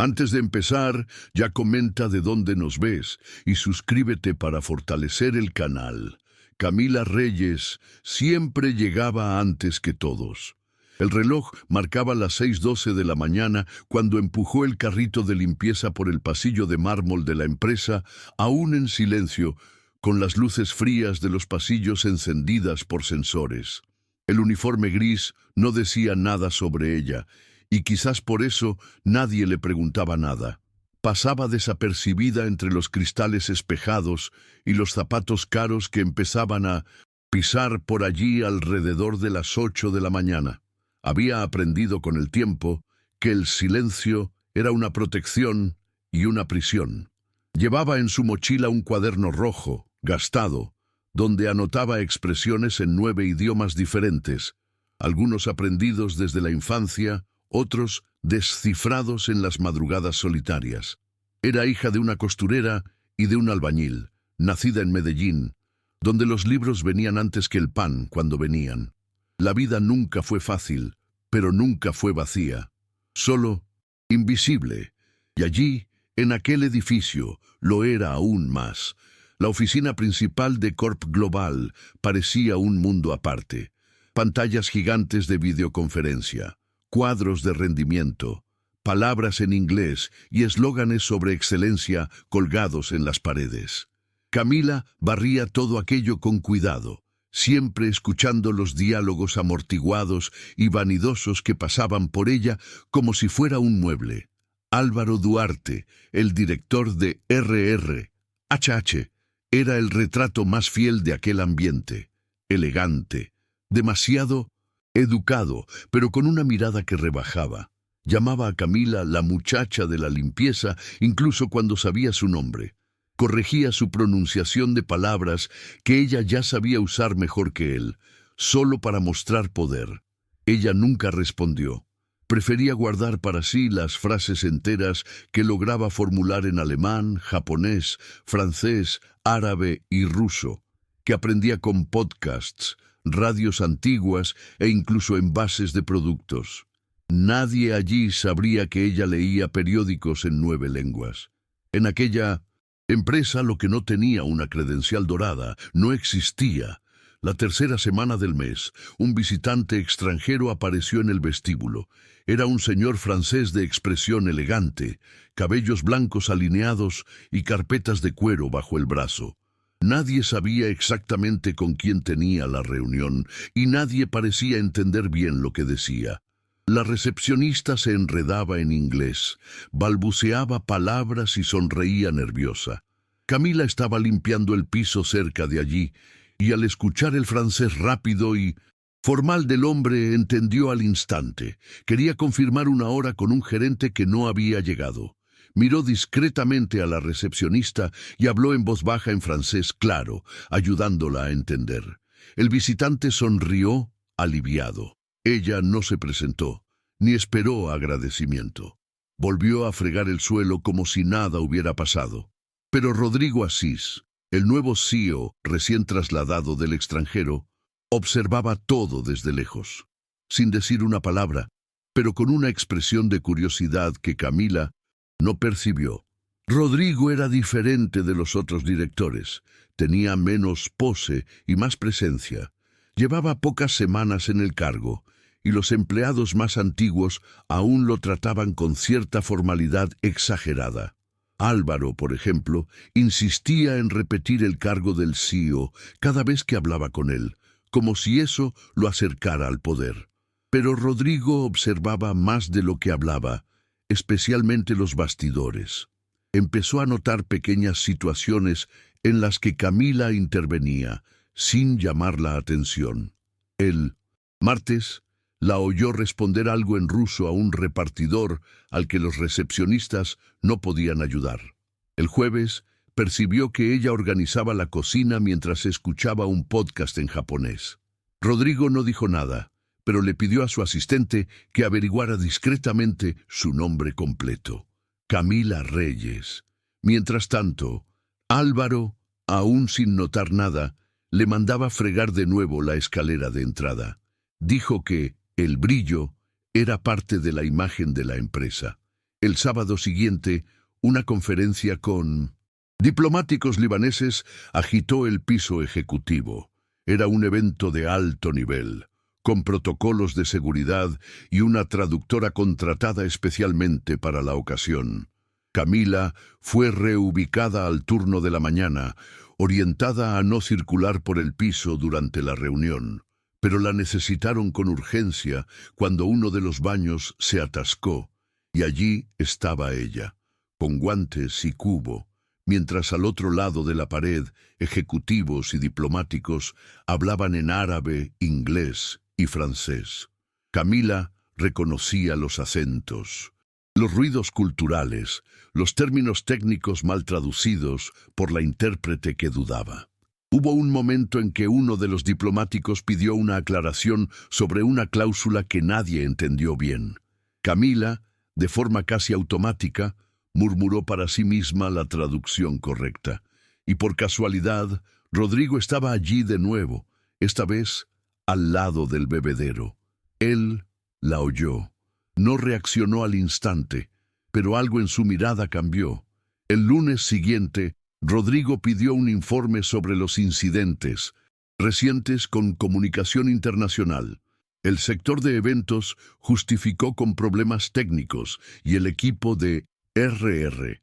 Antes de empezar, ya comenta de dónde nos ves y suscríbete para fortalecer el canal. Camila Reyes siempre llegaba antes que todos. El reloj marcaba las 6:12 de la mañana cuando empujó el carrito de limpieza por el pasillo de mármol de la empresa, aún en silencio, con las luces frías de los pasillos encendidas por sensores. El uniforme gris no decía nada sobre ella, y quizás por eso nadie le preguntaba nada. Pasaba desapercibida entre los cristales espejados y los zapatos caros que empezaban a pisar por allí alrededor de las 8 de la mañana. Había aprendido con el tiempo que el silencio era una protección y una prisión. Llevaba en su mochila un cuaderno rojo, gastado, donde anotaba expresiones en 9 idiomas diferentes, algunos aprendidos desde la infancia, otros descifrados en las madrugadas solitarias. Era hija de una costurera y de un albañil, nacida en Medellín, donde los libros venían antes que el pan cuando venían. La vida nunca fue fácil, pero nunca fue vacía, solo invisible, y allí, en aquel edificio, lo era aún más. La oficina principal de Corp Global parecía un mundo aparte. Pantallas gigantes de videoconferencia, cuadros de rendimiento, palabras en inglés y eslóganes sobre excelencia colgados en las paredes. Camila barría todo aquello con cuidado, siempre escuchando los diálogos amortiguados y vanidosos que pasaban por ella como si fuera un mueble. Álvaro Duarte, el director de RRHH, era el retrato más fiel de aquel ambiente, elegante, demasiado educado, pero con una mirada que rebajaba. Llamaba a Camila la muchacha de la limpieza, incluso cuando sabía su nombre. Corregía su pronunciación de palabras que ella ya sabía usar mejor que él, solo para mostrar poder. Ella nunca respondió. Prefería guardar para sí las frases enteras que lograba formular en alemán, japonés, francés, árabe y ruso, que aprendía con podcasts, radios antiguas e incluso envases de productos. Nadie allí sabría que ella leía periódicos en 9 lenguas. En aquella empresa lo que no tenía una credencial dorada no existía. La tercera semana del mes, un visitante extranjero apareció en el vestíbulo. Era un señor francés de expresión elegante, cabellos blancos alineados y carpetas de cuero bajo el brazo. Nadie sabía exactamente con quién tenía la reunión y nadie parecía entender bien lo que decía. La recepcionista se enredaba en inglés, balbuceaba palabras y sonreía nerviosa. Camila estaba limpiando el piso cerca de allí y al escuchar el francés rápido y formal del hombre entendió al instante. Quería confirmar una hora con un gerente que no había llegado. Miró discretamente a la recepcionista y habló en voz baja en francés claro, ayudándola a entender. El visitante sonrió, aliviado. Ella no se presentó, ni esperó agradecimiento. Volvió a fregar el suelo como si nada hubiera pasado. Pero Rodrigo Asís, el nuevo CEO recién trasladado del extranjero, observaba todo desde lejos, sin decir una palabra, pero con una expresión de curiosidad que Camila no percibió. Rodrigo era diferente de los otros directores. Tenía menos pose y más presencia. Llevaba pocas semanas en el cargo, y los empleados más antiguos aún lo trataban con cierta formalidad exagerada. Álvaro, por ejemplo, insistía en repetir el cargo del CEO cada vez que hablaba con él, como si eso lo acercara al poder. Pero Rodrigo observaba más de lo que hablaba, especialmente los bastidores. Empezó a notar pequeñas situaciones en las que Camila intervenía, sin llamar la atención. El martes la oyó responder algo en ruso a un repartidor al que los recepcionistas no podían ayudar. El jueves percibió que ella organizaba la cocina mientras escuchaba un podcast en japonés. Rodrigo no dijo nada, pero le pidió a su asistente que averiguara discretamente su nombre completo: Camila Reyes. Mientras tanto, Álvaro, aún sin notar nada, le mandaba fregar de nuevo la escalera de entrada. Dijo que el brillo era parte de la imagen de la empresa. El sábado siguiente, una conferencia con diplomáticos libaneses agitó el piso ejecutivo. Era un evento de alto nivel, con protocolos de seguridad y una traductora contratada especialmente para la ocasión. Camila fue reubicada al turno de la mañana, orientada a no circular por el piso durante la reunión, pero la necesitaron con urgencia cuando uno de los baños se atascó, y allí estaba ella, con guantes y cubo, mientras al otro lado de la pared, ejecutivos y diplomáticos hablaban en árabe, inglés y francés. Camila reconocía los acentos, los ruidos culturales, los términos técnicos mal traducidos por la intérprete que dudaba. Hubo un momento en que uno de los diplomáticos pidió una aclaración sobre una cláusula que nadie entendió bien. Camila, de forma casi automática, murmuró para sí misma la traducción correcta. Y por casualidad, Rodrigo estaba allí de nuevo, esta vez al lado del bebedero. Él la oyó. No reaccionó al instante, pero algo en su mirada cambió. El lunes siguiente, Rodrigo pidió un informe sobre los incidentes recientes con comunicación internacional. El sector de eventos justificó con problemas técnicos y el equipo de RRHH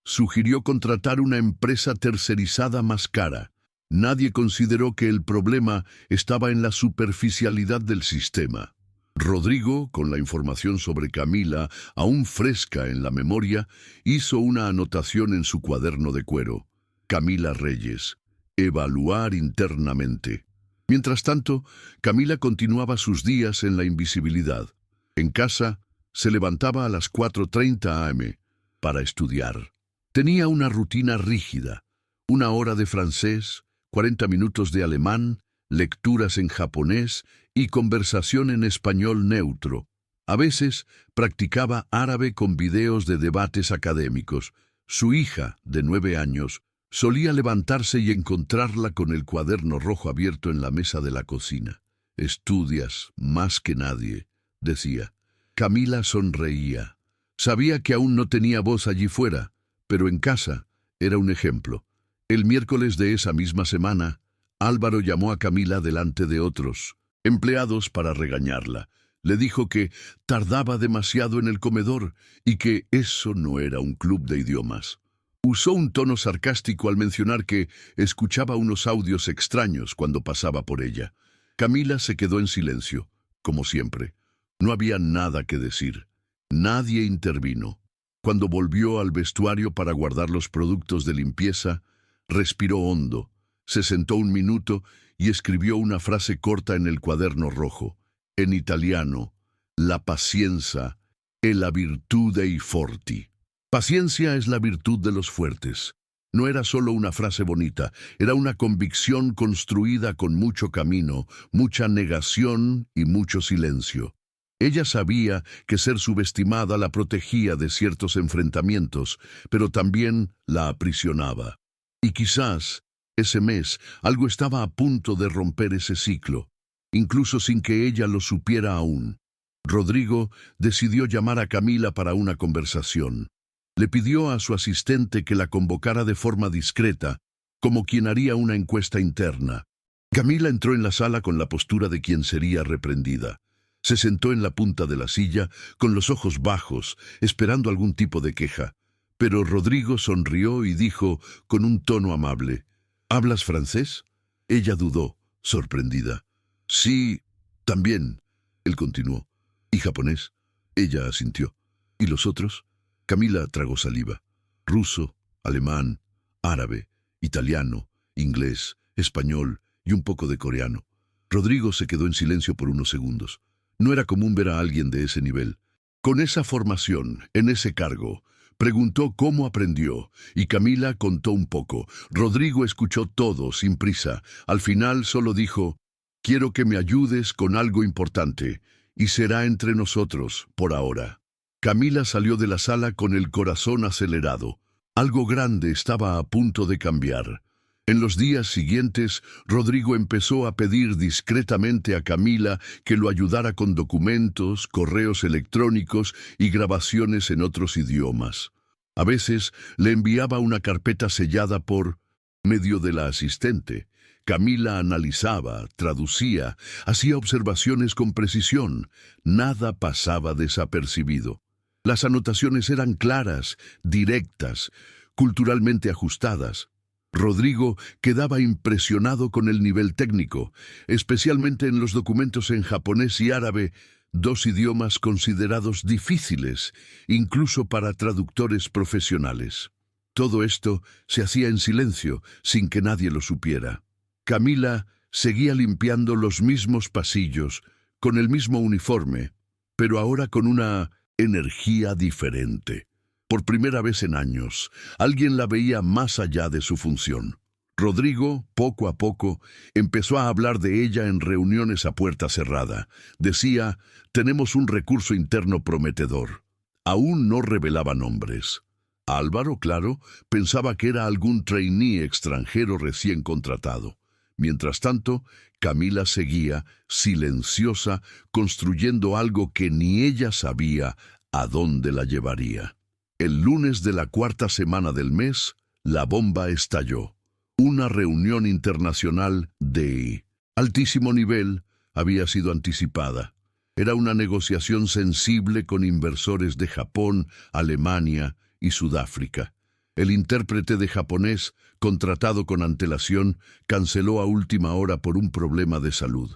sugirió contratar una empresa tercerizada más cara. Nadie consideró que el problema estaba en la superficialidad del sistema. Rodrigo, con la información sobre Camila aún fresca en la memoria, hizo una anotación en su cuaderno de cuero. Camila Reyes. Evaluar internamente. Mientras tanto, Camila continuaba sus días en la invisibilidad. En casa, se levantaba a las 4:30 am para estudiar. Tenía una rutina rígida, 1 hora de francés, 40 minutos de alemán, lecturas en japonés y conversación en español neutro. A veces practicaba árabe con videos de debates académicos. Su hija, de 9 años, solía levantarse y encontrarla con el cuaderno rojo abierto en la mesa de la cocina. «Estudias más que nadie», decía. Camila sonreía. Sabía que aún no tenía voz allí fuera, pero en casa era un ejemplo. El miércoles de esa misma semana, Álvaro llamó a Camila delante de otros empleados para regañarla. Le dijo que tardaba demasiado en el comedor y que eso no era un club de idiomas. Usó un tono sarcástico al mencionar que escuchaba unos audios extraños cuando pasaba por ella. Camila se quedó en silencio, como siempre. No había nada que decir. Nadie intervino. Cuando volvió al vestuario para guardar los productos de limpieza, respiró hondo, se sentó un minuto y escribió una frase corta en el cuaderno rojo. En italiano, la pazienza è la virtù dei forti. Paciencia es la virtud de los fuertes. No era solo una frase bonita, era una convicción construida con mucho camino, mucha negación y mucho silencio. Ella sabía que ser subestimada la protegía de ciertos enfrentamientos, pero también la aprisionaba. Y quizás, ese mes, algo estaba a punto de romper ese ciclo, incluso sin que ella lo supiera aún. Rodrigo decidió llamar a Camila para una conversación. Le pidió a su asistente que la convocara de forma discreta, como quien haría una encuesta interna. Camila entró en la sala con la postura de quien sería reprendida. Se sentó en la punta de la silla, con los ojos bajos, esperando algún tipo de queja. Pero Rodrigo sonrió y dijo, con un tono amable, «¿Hablas francés?» Ella dudó, sorprendida. «Sí, también», él continuó. «¿Y japonés?» Ella asintió. «¿Y los otros?» Camila tragó saliva. Ruso, alemán, árabe, italiano, inglés, español y un poco de coreano. Rodrigo se quedó en silencio por unos segundos. No era común ver a alguien de ese nivel. Con esa formación, en ese cargo, preguntó cómo aprendió, y Camila contó un poco. Rodrigo escuchó todo, sin prisa. Al final solo dijo, «Quiero que me ayudes con algo importante, y será entre nosotros, por ahora». Camila salió de la sala con el corazón acelerado. Algo grande estaba a punto de cambiar. En los días siguientes, Rodrigo empezó a pedir discretamente a Camila que lo ayudara con documentos, correos electrónicos y grabaciones en otros idiomas. A veces le enviaba una carpeta sellada por medio de la asistente. Camila analizaba, traducía, hacía observaciones con precisión. Nada pasaba desapercibido. Las anotaciones eran claras, directas, culturalmente ajustadas. Rodrigo quedaba impresionado con el nivel técnico, especialmente en los documentos en japonés y árabe, dos idiomas considerados difíciles, incluso para traductores profesionales. Todo esto se hacía en silencio, sin que nadie lo supiera. Camila seguía limpiando los mismos pasillos, con el mismo uniforme, pero ahora con una energía diferente. Por primera vez en años, alguien la veía más allá de su función. Rodrigo, poco a poco, empezó a hablar de ella en reuniones a puerta cerrada. Decía, tenemos un recurso interno prometedor. Aún no revelaba nombres. Álvaro, claro, pensaba que era algún trainee extranjero recién contratado. Mientras tanto, Camila seguía, silenciosa, construyendo algo que ni ella sabía a dónde la llevaría. El lunes de la cuarta semana del mes, la bomba estalló. Una reunión internacional de altísimo nivel había sido anticipada. Era una negociación sensible con inversores de Japón, Alemania y Sudáfrica. El intérprete de japonés, contratado con antelación, canceló a última hora por un problema de salud.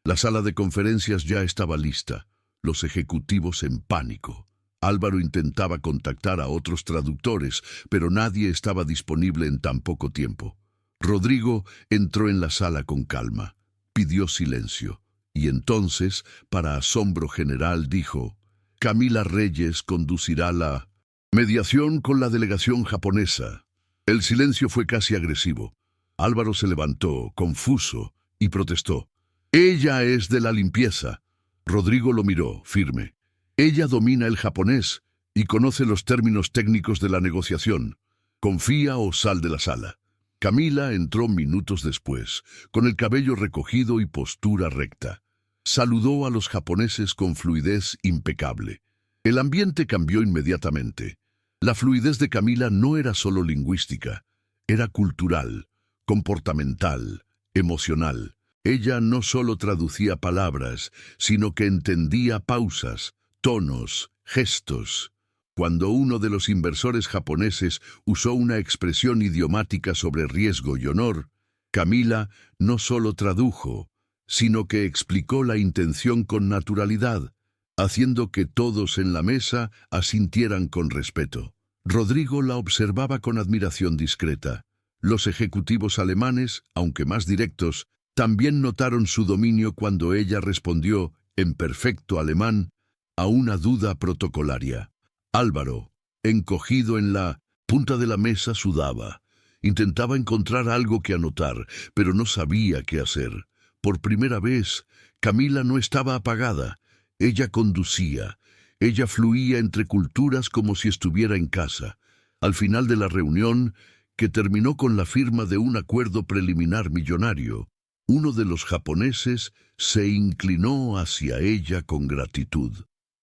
La sala de conferencias ya estaba lista, los ejecutivos en pánico. Álvaro intentaba contactar a otros traductores, pero nadie estaba disponible en tan poco tiempo. Rodrigo entró en la sala con calma, pidió silencio, y entonces, para asombro general, dijo: Camila Reyes conducirá la mediación con la delegación japonesa. El silencio fue casi agresivo. Álvaro se levantó, confuso, y protestó: Ella es de la limpieza. Rodrigo lo miró, firme. Ella domina el japonés y conoce los términos técnicos de la negociación. Confía o sal de la sala. Camila entró minutos después, con el cabello recogido y postura recta. Saludó a los japoneses con fluidez impecable. El ambiente cambió inmediatamente. La fluidez de Camila no era solo lingüística, era cultural, comportamental, emocional. Ella no solo traducía palabras, sino que entendía pausas, tonos, gestos. Cuando uno de los inversores japoneses usó una expresión idiomática sobre riesgo y honor, Camila no solo tradujo, sino que explicó la intención con naturalidad, haciendo que todos en la mesa asintieran con respeto. Rodrigo la observaba con admiración discreta. Los ejecutivos alemanes, aunque más directos, también notaron su dominio cuando ella respondió, en perfecto alemán, a una duda protocolaria. Álvaro, encogido en la punta de la mesa, sudaba. Intentaba encontrar algo que anotar, pero no sabía qué hacer. Por primera vez, Camila no estaba apagada. Ella conducía. Ella fluía entre culturas como si estuviera en casa. Al final de la reunión, que terminó con la firma de un acuerdo preliminar millonario, uno de los japoneses se inclinó hacia ella con gratitud.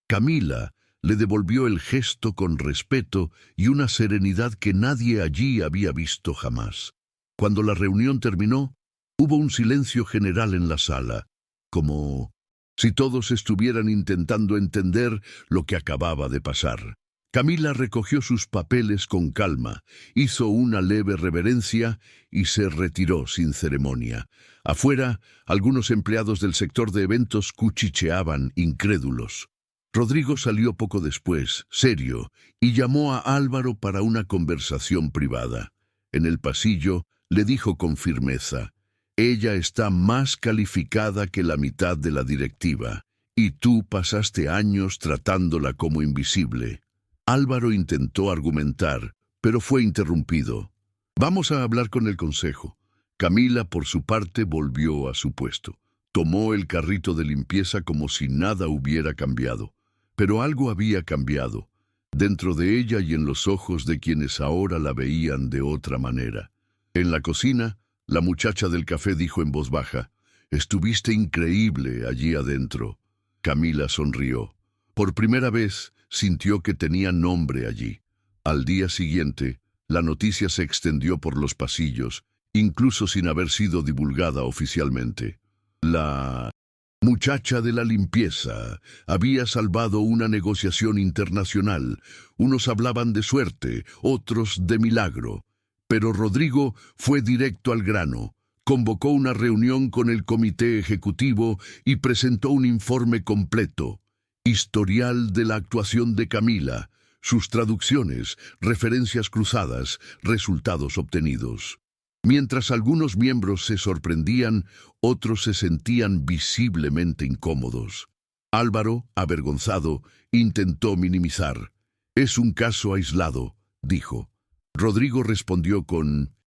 Camila le devolvió el gesto con respeto y una serenidad que nadie allí había visto jamás. Cuando la reunión terminó, hubo un silencio general en la sala, como si todos estuvieran intentando entender lo que acababa de pasar. Camila recogió sus papeles con calma, hizo una leve reverencia y se retiró sin ceremonia. Afuera, algunos empleados del sector de eventos cuchicheaban, incrédulos. Rodrigo salió poco después, serio, y llamó a Álvaro para una conversación privada. En el pasillo le dijo con firmeza: «Ella está más calificada que la mitad de la directiva, y tú pasaste años tratándola como invisible». Álvaro intentó argumentar, pero fue interrumpido. «Vamos a hablar con el consejo». Camila, por su parte, volvió a su puesto. Tomó el carrito de limpieza como si nada hubiera cambiado. Pero algo había cambiado, dentro de ella y en los ojos de quienes ahora la veían de otra manera. En la cocina, la muchacha del café dijo en voz baja: «Estuviste increíble allí adentro». Camila sonrió. Por primera vez sintió que tenía nombre allí. Al día siguiente, la noticia se extendió por los pasillos, incluso sin haber sido divulgada oficialmente. La muchacha de la limpieza había salvado una negociación internacional. Unos hablaban de suerte, otros de milagro. Pero Rodrigo fue directo al grano. Convocó una reunión con el comité ejecutivo y presentó un informe completo. Historial de la actuación de Camila, sus traducciones, referencias cruzadas, resultados obtenidos. Mientras algunos miembros se sorprendían, otros se sentían visiblemente incómodos. Álvaro, avergonzado, intentó minimizar. «Es un caso aislado», dijo. Rodrigo respondió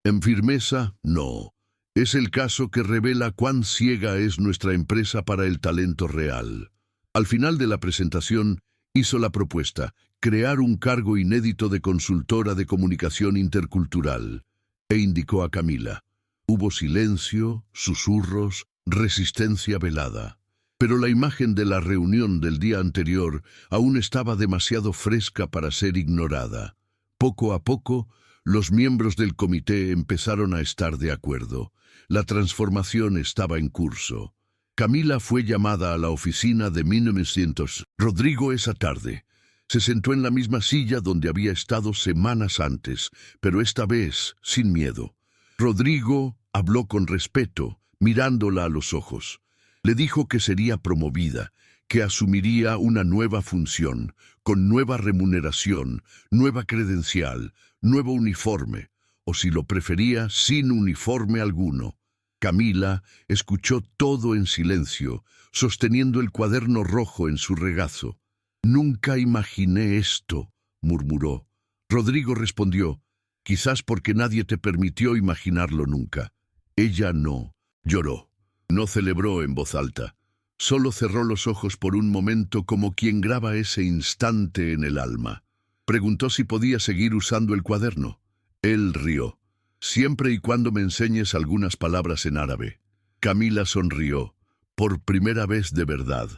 en firmeza: «No. Es el caso que revela cuán ciega es nuestra empresa para el talento real». Al final de la presentación, hizo la propuesta: crear un cargo inédito de consultora de comunicación intercultural, e indicó a Camila. Hubo silencio, susurros, resistencia velada. Pero la imagen de la reunión del día anterior aún estaba demasiado fresca para ser ignorada. Poco a poco, los miembros del comité empezaron a estar de acuerdo. La transformación estaba en curso. Camila fue llamada a la oficina de 1900. Rodrigo esa tarde se sentó en la misma silla donde había estado semanas antes, pero esta vez sin miedo. Rodrigo habló con respeto, mirándola a los ojos. Le dijo que sería promovida, que asumiría una nueva función, con nueva remuneración, nueva credencial, nuevo uniforme, o si lo prefería, sin uniforme alguno. Camila escuchó todo en silencio, sosteniendo el cuaderno rojo en su regazo. «Nunca imaginé esto», murmuró. Rodrigo respondió: «Quizás porque nadie te permitió imaginarlo nunca». Ella no lloró, no celebró en voz alta. Solo cerró los ojos por un momento, como quien graba ese instante en el alma. Preguntó si podía seguir usando el cuaderno. Él rió. «Siempre y cuando me enseñes algunas palabras en árabe». Camila sonrió. Por primera vez de verdad.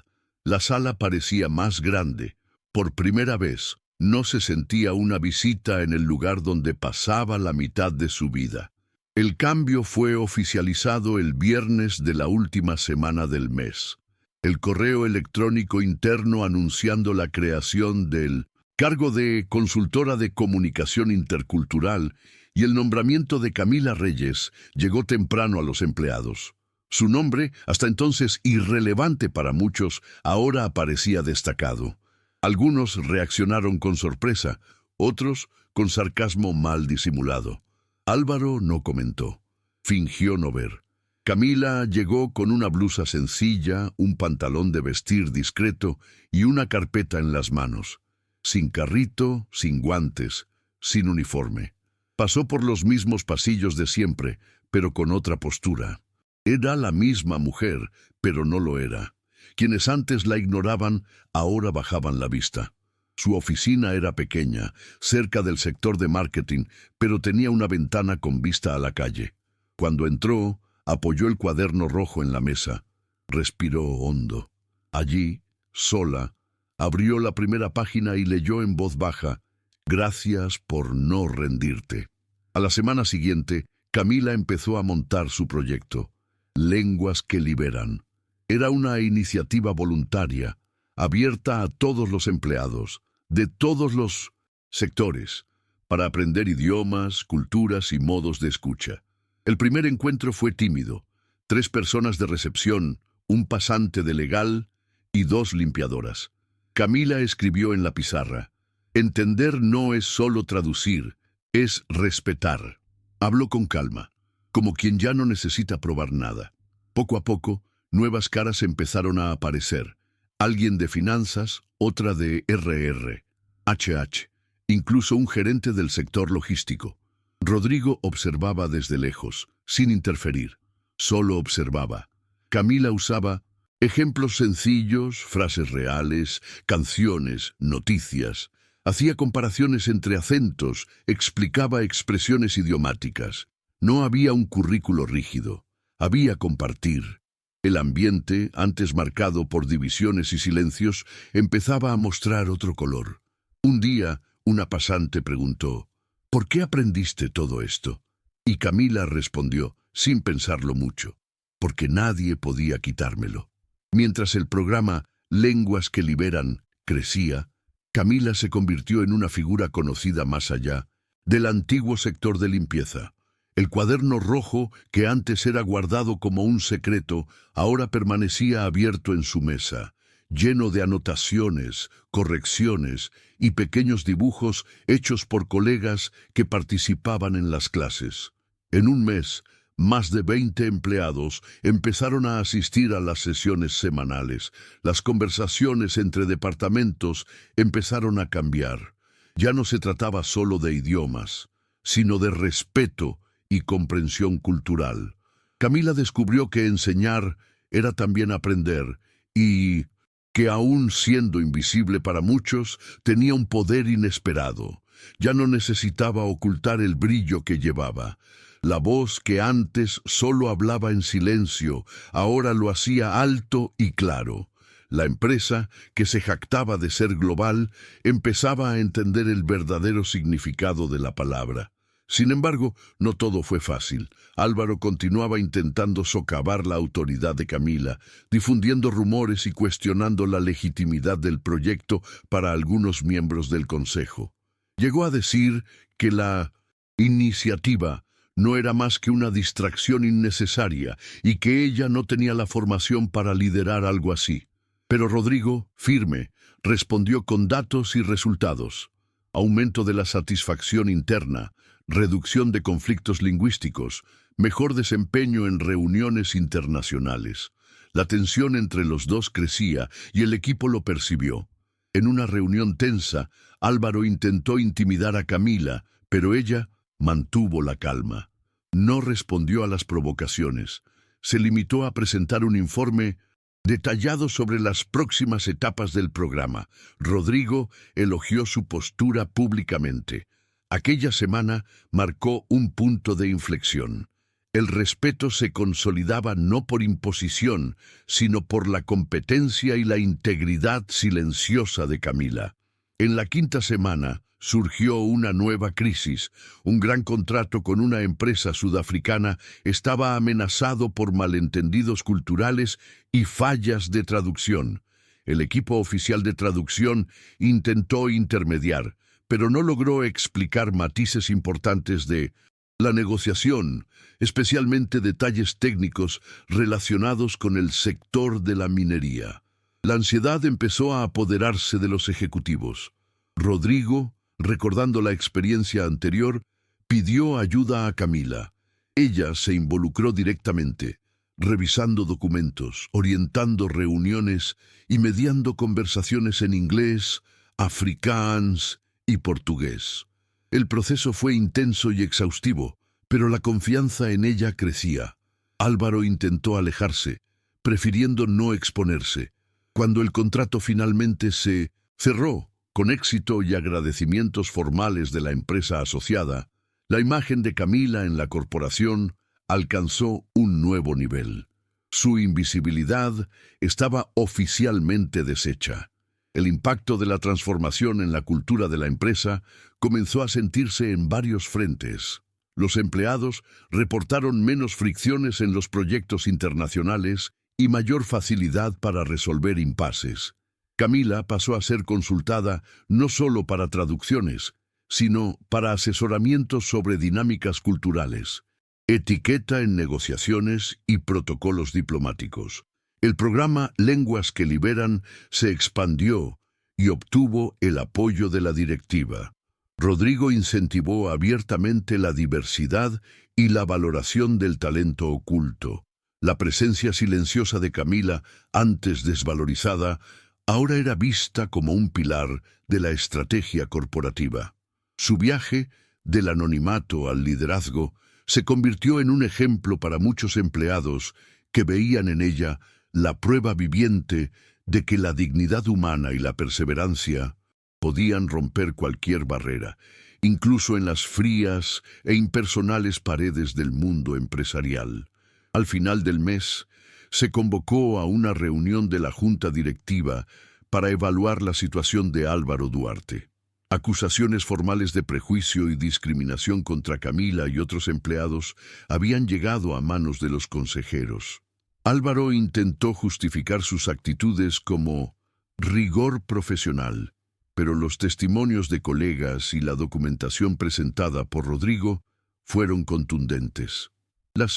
La sala parecía más grande. Por primera vez, no se sentía una visita en el lugar donde pasaba la mitad de su vida. El cambio fue oficializado el viernes de la última semana del mes. El correo electrónico interno anunciando la creación del cargo de consultora de comunicación intercultural y el nombramiento de Camila Reyes llegó temprano a los empleados. Su nombre, hasta entonces irrelevante para muchos, ahora aparecía destacado. Algunos reaccionaron con sorpresa, otros con sarcasmo mal disimulado. Álvaro no comentó. Fingió no ver. Camila llegó con una blusa sencilla, un pantalón de vestir discreto y una carpeta en las manos. Sin carrito, sin guantes, sin uniforme. Pasó por los mismos pasillos de siempre, pero con otra postura. Era la misma mujer, pero no lo era. Quienes antes la ignoraban, ahora bajaban la vista. Su oficina era pequeña, cerca del sector de marketing, pero tenía una ventana con vista a la calle. Cuando entró, apoyó el cuaderno rojo en la mesa. Respiró hondo. Allí, sola, abrió la primera página y leyó en voz baja: «Gracias por no rendirte». A la semana siguiente, Camila empezó a montar su proyecto. Lenguas que liberan. Era una iniciativa voluntaria, abierta a todos los empleados, de todos los sectores, para aprender idiomas, culturas y modos de escucha. El primer encuentro fue tímido. 3 personas de recepción, un pasante de legal y 2 limpiadoras. Camila escribió en la pizarra: «Entender no es solo traducir, es respetar». Habló con calma, como quien ya no necesita probar nada. Poco a poco, nuevas caras empezaron a aparecer. Alguien de finanzas, otra de RR, HH, incluso un gerente del sector logístico. Rodrigo observaba desde lejos, sin interferir. Solo observaba. Camila usaba ejemplos sencillos, frases reales, canciones, noticias. Hacía comparaciones entre acentos, explicaba expresiones idiomáticas. No había un currículo rígido, había compartir. El ambiente, antes marcado por divisiones y silencios, empezaba a mostrar otro color. Un día, una pasante preguntó, ¿por qué aprendiste todo esto? Y Camila respondió, sin pensarlo mucho, porque nadie podía quitármelo. Mientras el programa Lenguas que Liberan crecía, Camila se convirtió en una figura conocida más allá del antiguo sector de limpieza. El cuaderno rojo, que antes era guardado como un secreto, ahora permanecía abierto en su mesa, lleno de anotaciones, correcciones y pequeños dibujos hechos por colegas que participaban en las clases. En un mes, más de 20 empleados empezaron a asistir a las sesiones semanales. Las conversaciones entre departamentos empezaron a cambiar. Ya no se trataba solo de idiomas, sino de respeto y comprensión cultural. Camila descubrió que enseñar era también aprender y que, aun siendo invisible para muchos, tenía un poder inesperado. Ya no necesitaba ocultar el brillo que llevaba. La voz que antes solo hablaba en silencio, ahora lo hacía alto y claro. La empresa, que se jactaba de ser global, empezaba a entender el verdadero significado de la palabra. Sin embargo, no todo fue fácil. Álvaro continuaba intentando socavar la autoridad de Camila, difundiendo rumores y cuestionando la legitimidad del proyecto para algunos miembros del consejo. Llegó a decir que la iniciativa no era más que una distracción innecesaria y que ella no tenía la formación para liderar algo así. Pero Rodrigo, firme, respondió con datos y resultados. Aumento de la satisfacción interna, reducción de conflictos lingüísticos, mejor desempeño en reuniones internacionales. La tensión entre los dos crecía y el equipo lo percibió. En una reunión tensa, Álvaro intentó intimidar a Camila, pero ella mantuvo la calma. No respondió a las provocaciones. Se limitó a presentar un informe detallado sobre las próximas etapas del programa. Rodrigo elogió su postura públicamente. Aquella semana marcó un punto de inflexión. El respeto se consolidaba no por imposición, sino por la competencia y la integridad silenciosa de Camila. En la quinta semana surgió una nueva crisis. Un gran contrato con una empresa sudafricana estaba amenazado por malentendidos culturales y fallas de traducción. El equipo oficial de traducción intentó intermediar, pero no logró explicar matices importantes de la negociación, especialmente detalles técnicos relacionados con el sector de la minería. La ansiedad empezó a apoderarse de los ejecutivos. Rodrigo, recordando la experiencia anterior, pidió ayuda a Camila. Ella se involucró directamente, revisando documentos, orientando reuniones y mediando conversaciones en inglés, afrikaans y portugués. El proceso fue intenso y exhaustivo, pero la confianza en ella crecía. Álvaro intentó alejarse, prefiriendo no exponerse. Cuando el contrato finalmente se cerró, con éxito y agradecimientos formales de la empresa asociada, la imagen de Camila en la corporación alcanzó un nuevo nivel. Su invisibilidad estaba oficialmente deshecha. El impacto de la transformación en la cultura de la empresa comenzó a sentirse en varios frentes. Los empleados reportaron menos fricciones en los proyectos internacionales y mayor facilidad para resolver impases. Camila pasó a ser consultada no solo para traducciones, sino para asesoramientos sobre dinámicas culturales, etiqueta en negociaciones y protocolos diplomáticos. El programa Lenguas que Liberan se expandió y obtuvo el apoyo de la directiva. Rodrigo incentivó abiertamente la diversidad y la valoración del talento oculto. La presencia silenciosa de Camila, antes desvalorizada, ahora era vista como un pilar de la estrategia corporativa. Su viaje, del anonimato al liderazgo, se convirtió en un ejemplo para muchos empleados que veían en ella la prueba viviente de que la dignidad humana y la perseverancia Podían romper cualquier barrera, incluso en las frías e impersonales paredes del mundo empresarial. Al final del mes, se convocó a una reunión de la Junta Directiva para evaluar la situación de Álvaro Duarte. Acusaciones formales de prejuicio y discriminación contra Camila y otros empleados habían llegado a manos de los consejeros. Álvaro intentó justificar sus actitudes como rigor profesional, pero los testimonios de colegas y la documentación presentada por Rodrigo fueron contundentes. La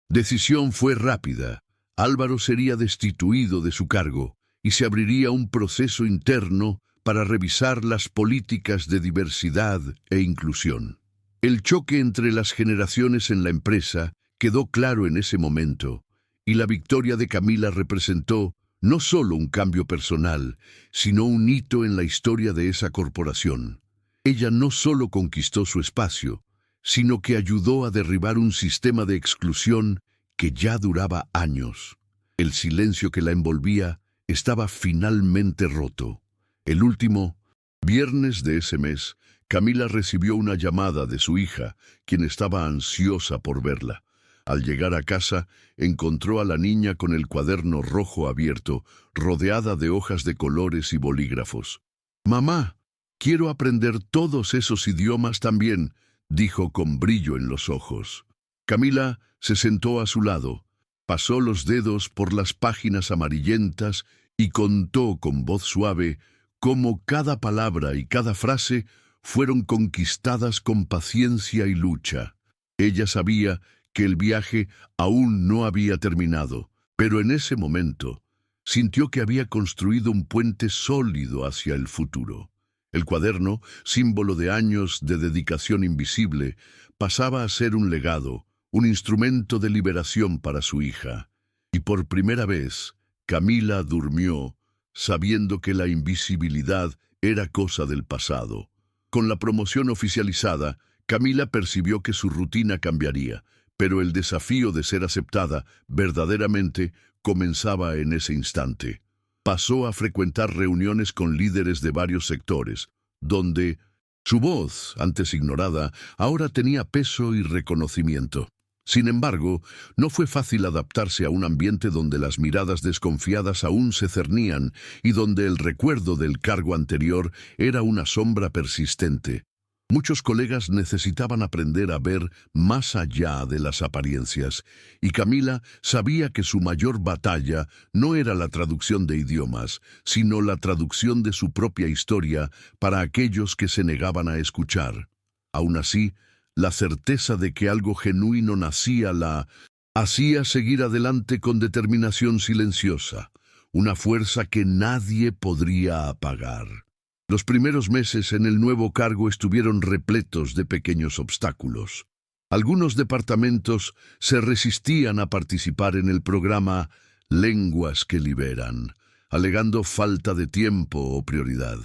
decisión fue rápida. Álvaro sería destituido de su cargo y se abriría un proceso interno para revisar las políticas de diversidad e inclusión. El choque entre las generaciones en la empresa quedó claro en ese momento, y la victoria de Camila representó no solo un cambio personal, sino un hito en la historia de esa corporación. Ella no solo conquistó su espacio, sino que ayudó a derribar un sistema de exclusión que ya duraba años. El silencio que la envolvía estaba finalmente roto. El último viernes de ese mes, Camila recibió una llamada de su hija, quien estaba ansiosa por verla. Al llegar a casa, encontró a la niña con el cuaderno rojo abierto, rodeada de hojas de colores y bolígrafos. «Mamá, quiero aprender todos esos idiomas también», dijo con brillo en los ojos. Camila se sentó a su lado, pasó los dedos por las páginas amarillentas y contó con voz suave cómo cada palabra y cada frase fueron conquistadas con paciencia y lucha. Ella sabía que el viaje aún no había terminado, pero en ese momento sintió que había construido un puente sólido hacia el futuro. El cuaderno, símbolo de años de dedicación invisible, pasaba a ser un legado, un instrumento de liberación para su hija. Y por primera vez, Camila durmió, sabiendo que la invisibilidad era cosa del pasado. Con la promoción oficializada, Camila percibió que su rutina cambiaría, pero el desafío de ser aceptada verdaderamente comenzaba en ese instante. Pasó a frecuentar reuniones con líderes de varios sectores, donde su voz, antes ignorada, ahora tenía peso y reconocimiento. Sin embargo, no fue fácil adaptarse a un ambiente donde las miradas desconfiadas aún se cernían y donde el recuerdo del cargo anterior era una sombra persistente. Muchos colegas necesitaban aprender a ver más allá de las apariencias, y Camila sabía que su mayor batalla no era la traducción de idiomas, sino la traducción de su propia historia para aquellos que se negaban a escuchar. Aún así, la certeza de que algo genuino nacía la hacía seguir adelante con determinación silenciosa, una fuerza que nadie podría apagar. Los primeros meses en el nuevo cargo estuvieron repletos de pequeños obstáculos. Algunos departamentos se resistían a participar en el programa Lenguas que Liberan, alegando falta de tiempo o prioridad.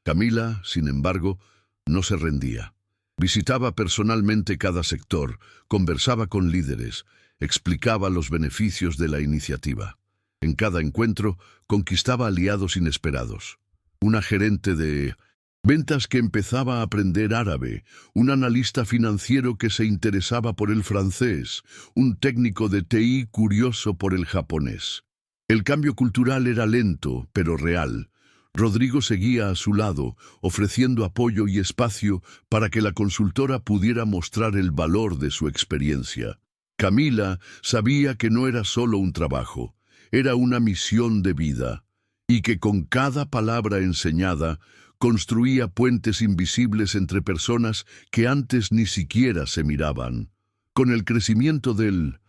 Camila, sin embargo, no se rendía. Visitaba personalmente cada sector, conversaba con líderes, explicaba los beneficios de la iniciativa. En cada encuentro, conquistaba aliados inesperados. Una gerente de ventas que empezaba a aprender árabe, un analista financiero que se interesaba por el francés, un técnico de TI curioso por el japonés. El cambio cultural era lento, pero real. Rodrigo seguía a su lado, ofreciendo apoyo y espacio para que la consultora pudiera mostrar el valor de su experiencia. Camila sabía que no era solo un trabajo, era una misión de vida, y que con cada palabra enseñada construía puentes invisibles entre personas que antes ni siquiera se miraban. Con el crecimiento del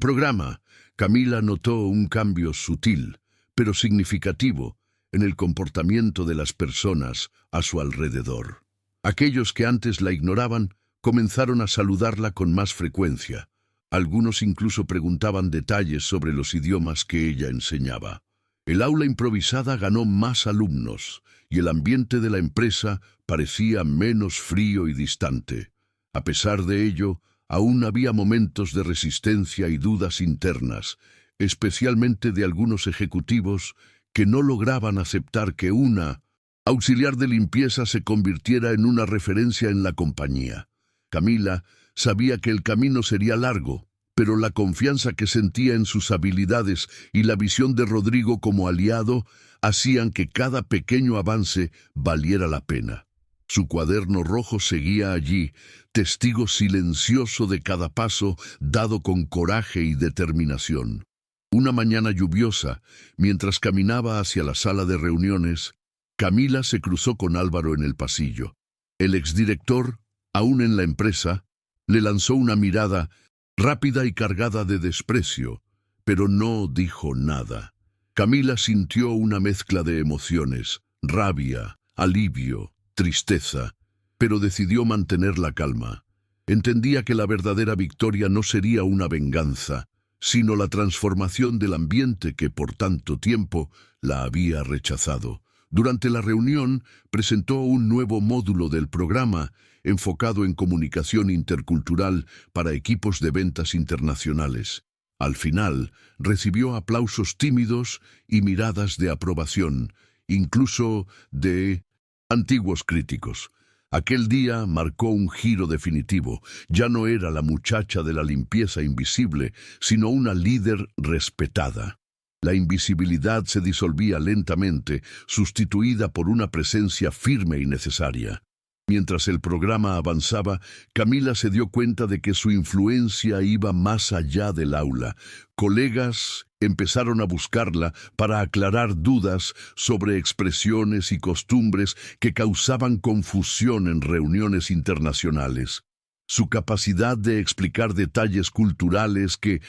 programa, Camila notó un cambio sutil, pero significativo, en el comportamiento de las personas a su alrededor. Aquellos que antes la ignoraban comenzaron a saludarla con más frecuencia. Algunos incluso preguntaban detalles sobre los idiomas que ella enseñaba. El aula improvisada ganó más alumnos y el ambiente de la empresa parecía menos frío y distante. A pesar de ello, aún había momentos de resistencia y dudas internas, especialmente de algunos ejecutivos que no lograban aceptar que una auxiliar de limpieza se convirtiera en una referencia en la compañía. Camila sabía que el camino sería largo, pero la confianza que sentía en sus habilidades y la visión de Rodrigo como aliado hacían que cada pequeño avance valiera la pena. Su cuaderno rojo seguía allí, testigo silencioso de cada paso dado con coraje y determinación. Una mañana lluviosa, mientras caminaba hacia la sala de reuniones, Camila se cruzó con Álvaro en el pasillo. El exdirector, aún en la empresa, le lanzó una mirada rápida y cargada de desprecio, pero no dijo nada. Camila sintió una mezcla de emociones, rabia, alivio, tristeza, pero decidió mantener la calma. Entendía que la verdadera victoria no sería una venganza, sino la transformación del ambiente que por tanto tiempo la había rechazado. Durante la reunión presentó un nuevo módulo del programa enfocado en comunicación intercultural para equipos de ventas internacionales. Al final, recibió aplausos tímidos y miradas de aprobación, incluso de antiguos críticos. Aquel día marcó un giro definitivo. Ya no era la muchacha de la limpieza invisible, sino una líder respetada. La invisibilidad se disolvía lentamente, sustituida por una presencia firme y necesaria. Mientras el programa avanzaba, Camila se dio cuenta de que su influencia iba más allá del aula. Colegas empezaron a buscarla para aclarar dudas sobre expresiones y costumbres que causaban confusión en reuniones internacionales. Su capacidad de explicar detalles culturales que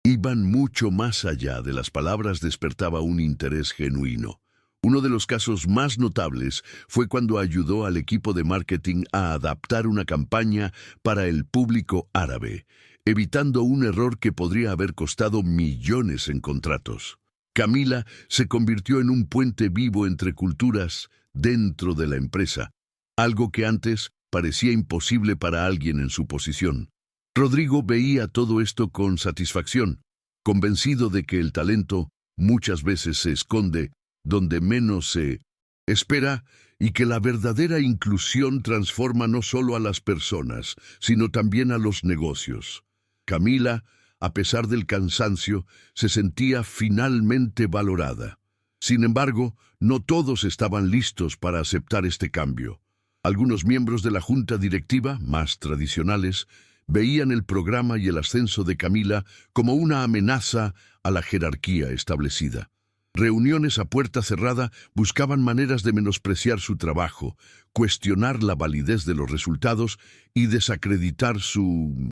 iban mucho más allá de las palabras despertaba un interés genuino. Uno de los casos más notables fue cuando ayudó al equipo de marketing a adaptar una campaña para el público árabe, evitando un error que podría haber costado millones en contratos. Camila se convirtió en un puente vivo entre culturas dentro de la empresa, algo que antes parecía imposible para alguien en su posición. Rodrigo veía todo esto con satisfacción, convencido de que el talento muchas veces se esconde donde menos se espera y que la verdadera inclusión transforma no solo a las personas, sino también a los negocios. Camila, a pesar del cansancio, se sentía finalmente valorada. Sin embargo, no todos estaban listos para aceptar este cambio. Algunos miembros de la junta directiva, más tradicionales, veían el programa y el ascenso de Camila como una amenaza a la jerarquía establecida. Reuniones a puerta cerrada buscaban maneras de menospreciar su trabajo, cuestionar la validez de los resultados y desacreditar su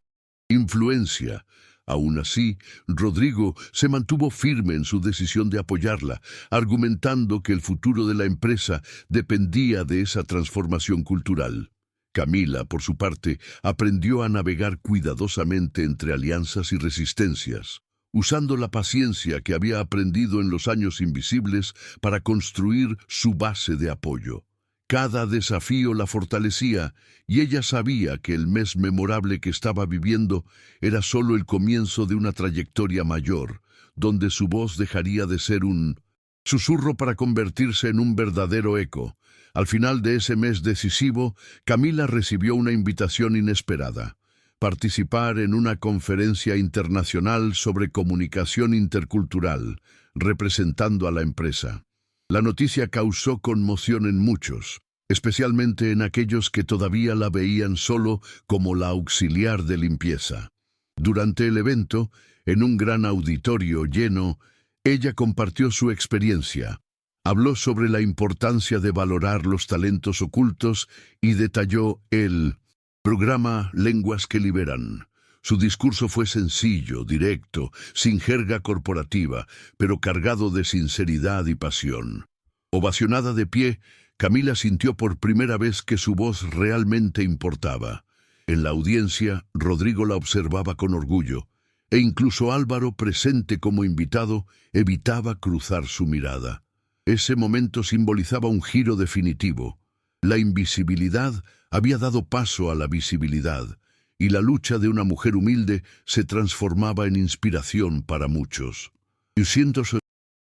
influencia. Aún así, Rodrigo se mantuvo firme en su decisión de apoyarla, argumentando que el futuro de la empresa dependía de esa transformación cultural. Camila, por su parte, aprendió a navegar cuidadosamente entre alianzas y resistencias, usando la paciencia que había aprendido en los años invisibles para construir su base de apoyo. Cada desafío la fortalecía y ella sabía que el mes memorable que estaba viviendo era solo el comienzo de una trayectoria mayor, donde su voz dejaría de ser un susurro para convertirse en un verdadero eco. Al final de ese mes decisivo, Camila recibió una invitación inesperada: participar en una conferencia internacional sobre comunicación intercultural, representando a la empresa. La noticia causó conmoción en muchos, especialmente en aquellos que todavía la veían solo como la auxiliar de limpieza. Durante el evento, en un gran auditorio lleno, ella compartió su experiencia. Habló sobre la importancia de valorar los talentos ocultos y detalló el programa Lenguas que Liberan. Su discurso fue sencillo, directo, sin jerga corporativa, pero cargado de sinceridad y pasión. Ovacionada de pie, Camila sintió por primera vez que su voz realmente importaba. En la audiencia, Rodrigo la observaba con orgullo, e incluso Álvaro, presente como invitado, evitaba cruzar su mirada. Ese momento simbolizaba un giro definitivo. La invisibilidad había dado paso a la visibilidad, y la lucha de una mujer humilde se transformaba en inspiración para muchos. Y siendo su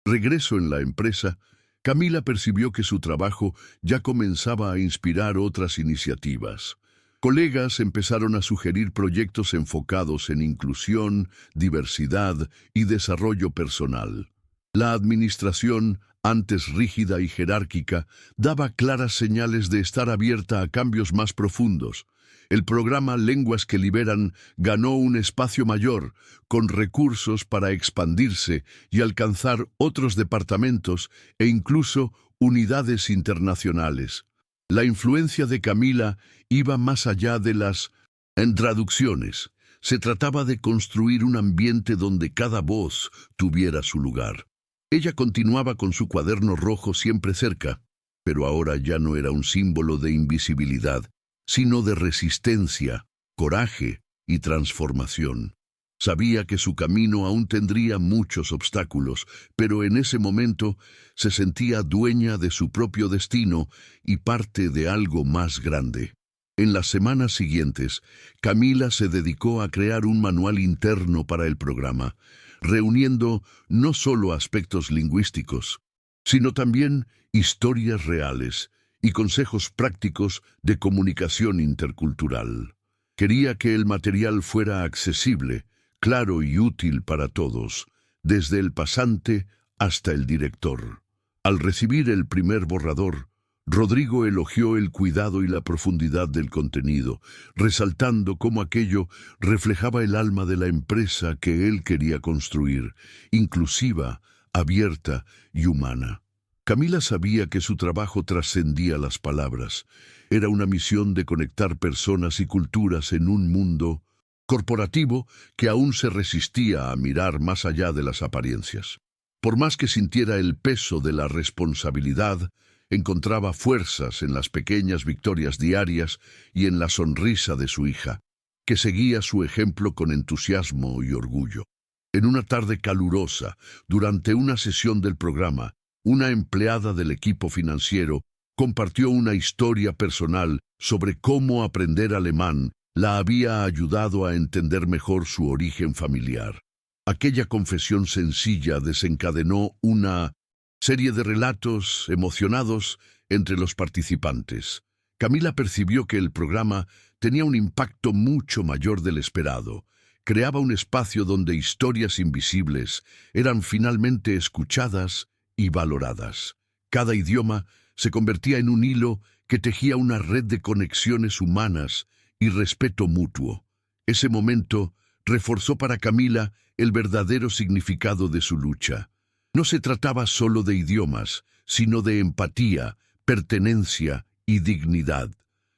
regreso en la empresa, Camila percibió que su trabajo ya comenzaba a inspirar otras iniciativas. Colegas empezaron a sugerir proyectos enfocados en inclusión, diversidad y desarrollo personal. La administración, antes rígida y jerárquica, daba claras señales de estar abierta a cambios más profundos. El programa Lenguas que Liberan ganó un espacio mayor, con recursos para expandirse y alcanzar otros departamentos e incluso unidades internacionales. La influencia de Camila iba más allá de las traducciones. Se trataba de construir un ambiente donde cada voz tuviera su lugar. Ella continuaba con su cuaderno rojo siempre cerca, pero ahora ya no era un símbolo de invisibilidad, sino de resistencia, coraje y transformación. Sabía que su camino aún tendría muchos obstáculos, pero en ese momento se sentía dueña de su propio destino y parte de algo más grande. En las semanas siguientes, Camila se dedicó a crear un manual interno para el programa, reuniendo no solo aspectos lingüísticos, sino también historias reales y consejos prácticos de comunicación intercultural. Quería que el material fuera accesible, claro y útil para todos, desde el pasante hasta el director. Al recibir el primer borrador, Rodrigo elogió el cuidado y la profundidad del contenido, resaltando cómo aquello reflejaba el alma de la empresa que él quería construir, inclusiva, abierta y humana. Camila sabía que su trabajo trascendía las palabras. Era una misión de conectar personas y culturas en un mundo corporativo que aún se resistía a mirar más allá de las apariencias. Por más que sintiera el peso de la responsabilidad, encontraba fuerzas en las pequeñas victorias diarias y en la sonrisa de su hija, que seguía su ejemplo con entusiasmo y orgullo. En una tarde calurosa, durante una sesión del programa, una empleada del equipo financiero compartió una historia personal sobre cómo aprender alemán la había ayudado a entender mejor su origen familiar. Aquella confesión sencilla desencadenó una serie de relatos emocionados entre los participantes. Camila percibió que el programa tenía un impacto mucho mayor del esperado. Creaba un espacio donde historias invisibles eran finalmente escuchadas y valoradas. Cada idioma se convertía en un hilo que tejía una red de conexiones humanas y respeto mutuo. Ese momento reforzó para Camila el verdadero significado de su lucha. No se trataba solo de idiomas, sino de empatía, pertenencia y dignidad.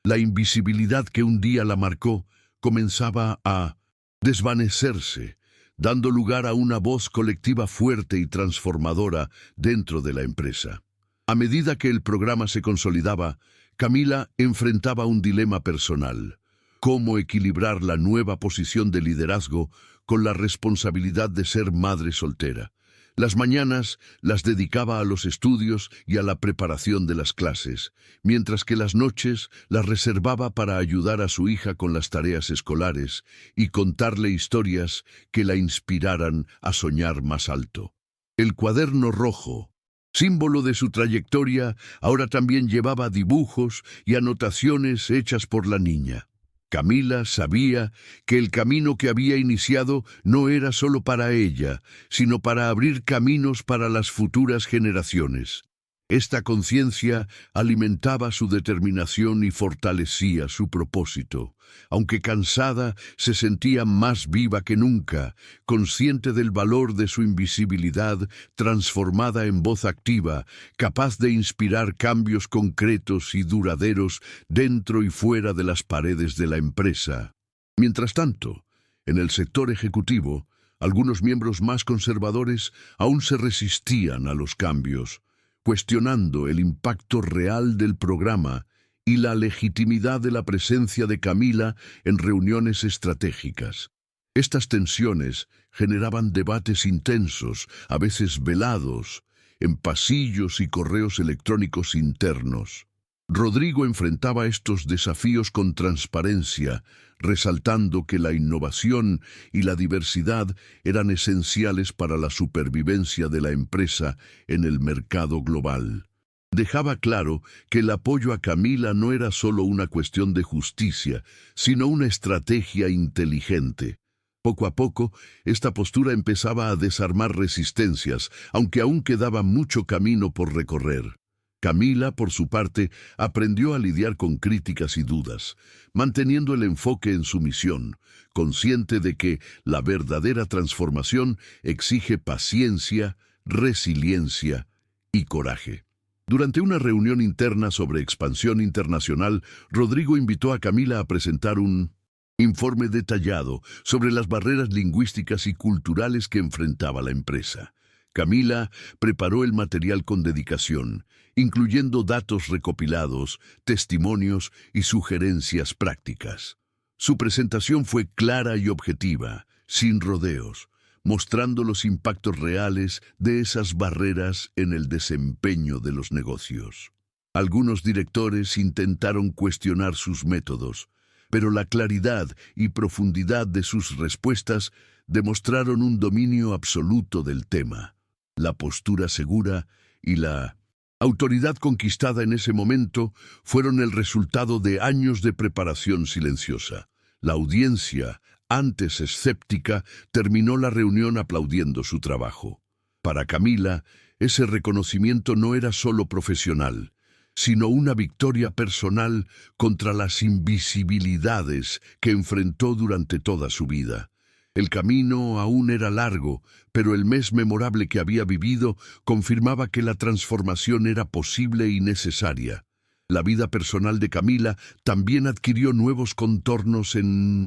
La invisibilidad que un día la marcó comenzaba a desvanecerse, dando lugar a una voz colectiva fuerte y transformadora dentro de la empresa. A medida que el programa se consolidaba, Camila enfrentaba un dilema personal: cómo equilibrar la nueva posición de liderazgo con la responsabilidad de ser madre soltera. Las mañanas las dedicaba a los estudios y a la preparación de las clases, mientras que las noches las reservaba para ayudar a su hija con las tareas escolares y contarle historias que la inspiraran a soñar más alto. El cuaderno rojo, símbolo de su trayectoria, ahora también llevaba dibujos y anotaciones hechas por la niña. Camila sabía que el camino que había iniciado no era solo para ella, sino para abrir caminos para las futuras generaciones. Esta conciencia alimentaba su determinación y fortalecía su propósito. Aunque cansada, se sentía más viva que nunca, consciente del valor de su invisibilidad, transformada en voz activa, capaz de inspirar cambios concretos y duraderos dentro y fuera de las paredes de la empresa. Mientras tanto, en el sector ejecutivo, algunos miembros más conservadores aún se resistían a los cambios, cuestionando el impacto real del programa y la legitimidad de la presencia de Camila en reuniones estratégicas. Estas tensiones generaban debates intensos, a veces velados, en pasillos y correos electrónicos internos. Rodrigo enfrentaba estos desafíos con transparencia, resaltando que la innovación y la diversidad eran esenciales para la supervivencia de la empresa en el mercado global. Dejaba claro que el apoyo a Camila no era solo una cuestión de justicia, sino una estrategia inteligente. Poco a poco, esta postura empezaba a desarmar resistencias, aunque aún quedaba mucho camino por recorrer. Camila, por su parte, aprendió a lidiar con críticas y dudas, manteniendo el enfoque en su misión, consciente de que la verdadera transformación exige paciencia, resiliencia y coraje. Durante una reunión interna sobre expansión internacional, Rodrigo invitó a Camila a presentar un informe detallado sobre las barreras lingüísticas y culturales que enfrentaba la empresa. Camila preparó el material con dedicación, incluyendo datos recopilados, testimonios y sugerencias prácticas. Su presentación fue clara y objetiva, sin rodeos, mostrando los impactos reales de esas barreras en el desempeño de los negocios. Algunos directores intentaron cuestionar sus métodos, pero la claridad y profundidad de sus respuestas demostraron un dominio absoluto del tema. La postura segura y la autoridad conquistada en ese momento fueron el resultado de años de preparación silenciosa. La audiencia, antes escéptica, terminó la reunión aplaudiendo su trabajo. Para Camila, ese reconocimiento no era solo profesional, sino una victoria personal contra las invisibilidades que enfrentó durante toda su vida. El camino aún era largo, pero el mes memorable que había vivido confirmaba que la transformación era posible y necesaria. La vida personal de Camila también adquirió nuevos contornos en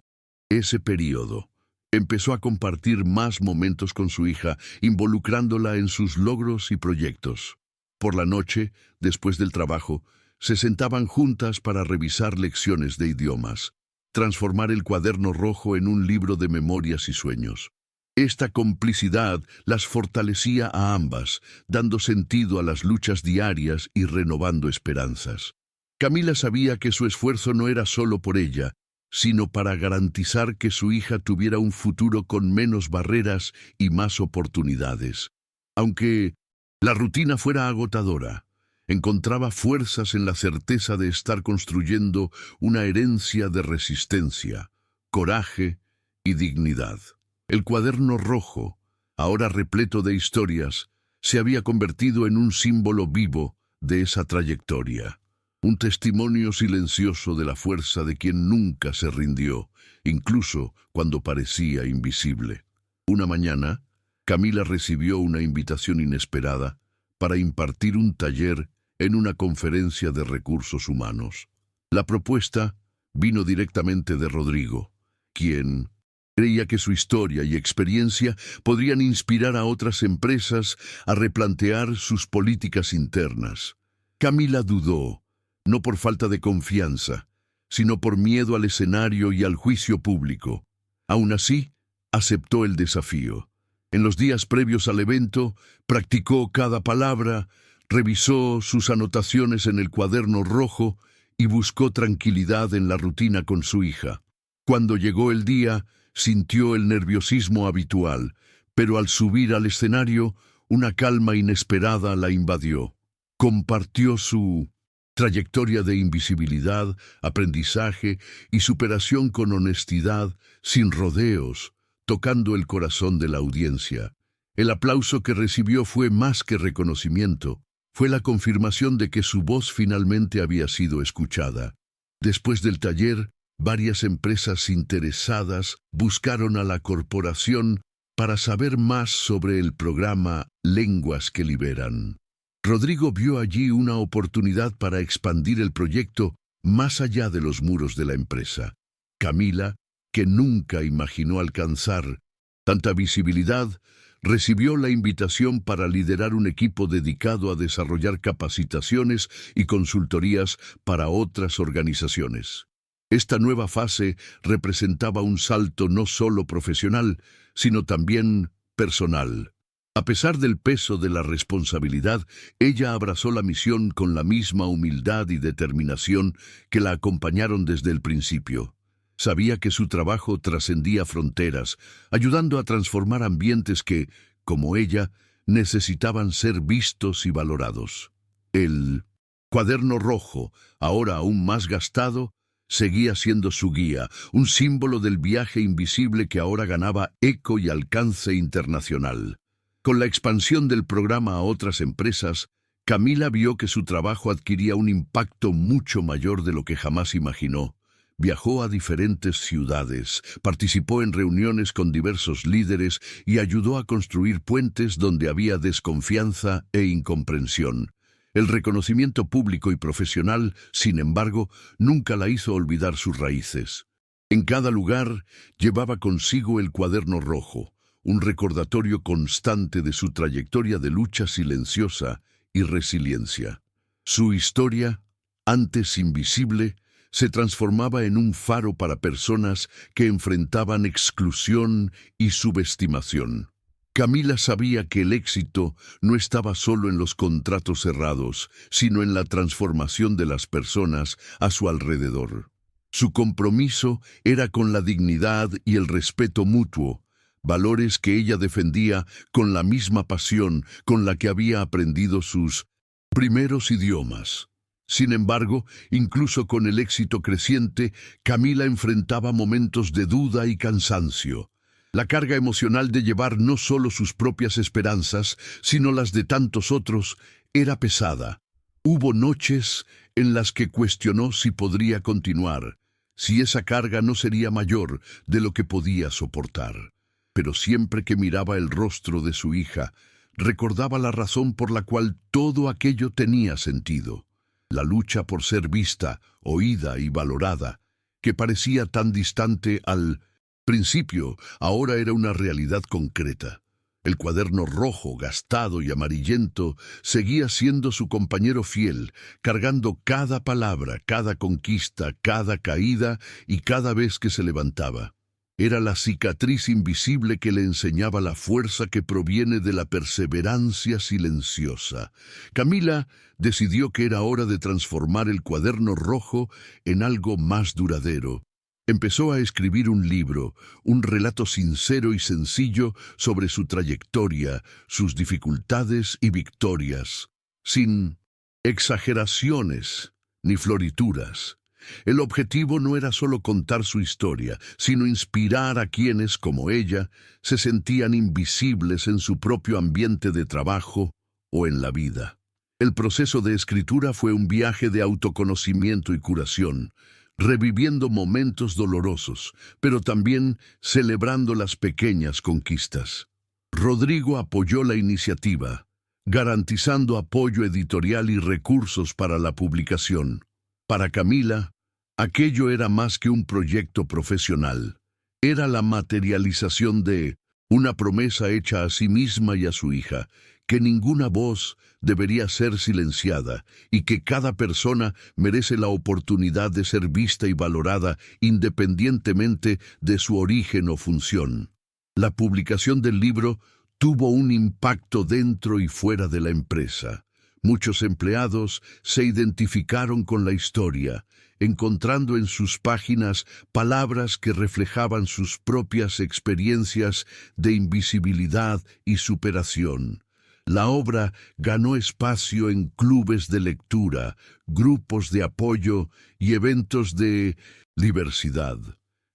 ese periodo. Empezó a compartir más momentos con su hija, involucrándola en sus logros y proyectos. Por la noche, después del trabajo, se sentaban juntas para revisar lecciones de idiomas, transformar el cuaderno rojo en un libro de memorias y sueños. Esta complicidad las fortalecía a ambas, dando sentido a las luchas diarias y renovando esperanzas. Camila sabía que su esfuerzo no era solo por ella, sino para garantizar que su hija tuviera un futuro con menos barreras y más oportunidades. Aunque la rutina fuera agotadora, encontraba fuerzas en la certeza de estar construyendo una herencia de resistencia, coraje y dignidad. El cuaderno rojo, ahora repleto de historias, se había convertido en un símbolo vivo de esa trayectoria. Un testimonio silencioso de la fuerza de quien nunca se rindió, incluso cuando parecía invisible. Una mañana, Camila recibió una invitación inesperada para impartir un taller en una conferencia de recursos humanos. La propuesta vino directamente de Rodrigo, quien creía que su historia y experiencia podrían inspirar a otras empresas a replantear sus políticas internas. Camila dudó, no por falta de confianza, sino por miedo al escenario y al juicio público. Aún así, aceptó el desafío. En los días previos al evento, practicó cada palabra, revisó sus anotaciones en el cuaderno rojo y buscó tranquilidad en la rutina con su hija. Cuando llegó el día, sintió el nerviosismo habitual, pero al subir al escenario, una calma inesperada la invadió. Compartió su trayectoria de invisibilidad, aprendizaje y superación con honestidad, sin rodeos, tocando el corazón de la audiencia. El aplauso que recibió fue más que reconocimiento, fue la confirmación de que su voz finalmente había sido escuchada. Después del taller, varias empresas interesadas buscaron a la corporación para saber más sobre el programa Lenguas que Liberan. Rodrigo vio allí una oportunidad para expandir el proyecto más allá de los muros de la empresa. Camila, que nunca imaginó alcanzar tanta visibilidad, recibió la invitación para liderar un equipo dedicado a desarrollar capacitaciones y consultorías para otras organizaciones. Esta nueva fase representaba un salto no solo profesional, sino también personal. A pesar del peso de la responsabilidad, ella abrazó la misión con la misma humildad y determinación que la acompañaron desde el principio. Sabía que su trabajo trascendía fronteras, ayudando a transformar ambientes que, como ella, necesitaban ser vistos y valorados. El cuaderno rojo, ahora aún más gastado, seguía siendo su guía, un símbolo del viaje invisible que ahora ganaba eco y alcance internacional. Con la expansión del programa a otras empresas, Camila vio que su trabajo adquiría un impacto mucho mayor de lo que jamás imaginó. Viajó a diferentes ciudades, participó en reuniones con diversos líderes y ayudó a construir puentes donde había desconfianza e incomprensión. El reconocimiento público y profesional, sin embargo, nunca la hizo olvidar sus raíces. En cada lugar llevaba consigo el cuaderno rojo, un recordatorio constante de su trayectoria de lucha silenciosa y resiliencia. Su historia, antes invisible, se transformaba en un faro para personas que enfrentaban exclusión y subestimación. Camila sabía que el éxito no estaba solo en los contratos cerrados, sino en la transformación de las personas a su alrededor. Su compromiso era con la dignidad y el respeto mutuo, valores que ella defendía con la misma pasión con la que había aprendido sus primeros idiomas. Sin embargo, incluso con el éxito creciente, Camila enfrentaba momentos de duda y cansancio. La carga emocional de llevar no solo sus propias esperanzas, sino las de tantos otros, era pesada. Hubo noches en las que cuestionó si podría continuar, si esa carga no sería mayor de lo que podía soportar. Pero siempre que miraba el rostro de su hija, recordaba la razón por la cual todo aquello tenía sentido. La lucha por ser vista, oída y valorada, que parecía tan distante al principio, ahora era una realidad concreta. El cuaderno rojo, gastado y amarillento, seguía siendo su compañero fiel, cargando cada palabra, cada conquista, cada caída y cada vez que se levantaba. Era la cicatriz invisible que le enseñaba la fuerza que proviene de la perseverancia silenciosa. Camila decidió que era hora de transformar el cuaderno rojo en algo más duradero. Empezó a escribir un libro, un relato sincero y sencillo sobre su trayectoria, sus dificultades y victorias, sin exageraciones ni florituras. El objetivo no era solo contar su historia, sino inspirar a quienes, como ella, se sentían invisibles en su propio ambiente de trabajo o en la vida. El proceso de escritura fue un viaje de autoconocimiento y curación, reviviendo momentos dolorosos, pero también celebrando las pequeñas conquistas. Rodrigo apoyó la iniciativa, garantizando apoyo editorial y recursos para la publicación. Para Camila, aquello era más que un proyecto profesional. Era la materialización de una promesa hecha a sí misma y a su hija, que ninguna voz debería ser silenciada y que cada persona merece la oportunidad de ser vista y valorada independientemente de su origen o función. La publicación del libro tuvo un impacto dentro y fuera de la empresa. Muchos empleados se identificaron con la historia, encontrando en sus páginas palabras que reflejaban sus propias experiencias de invisibilidad y superación. La obra ganó espacio en clubes de lectura, grupos de apoyo y eventos de diversidad.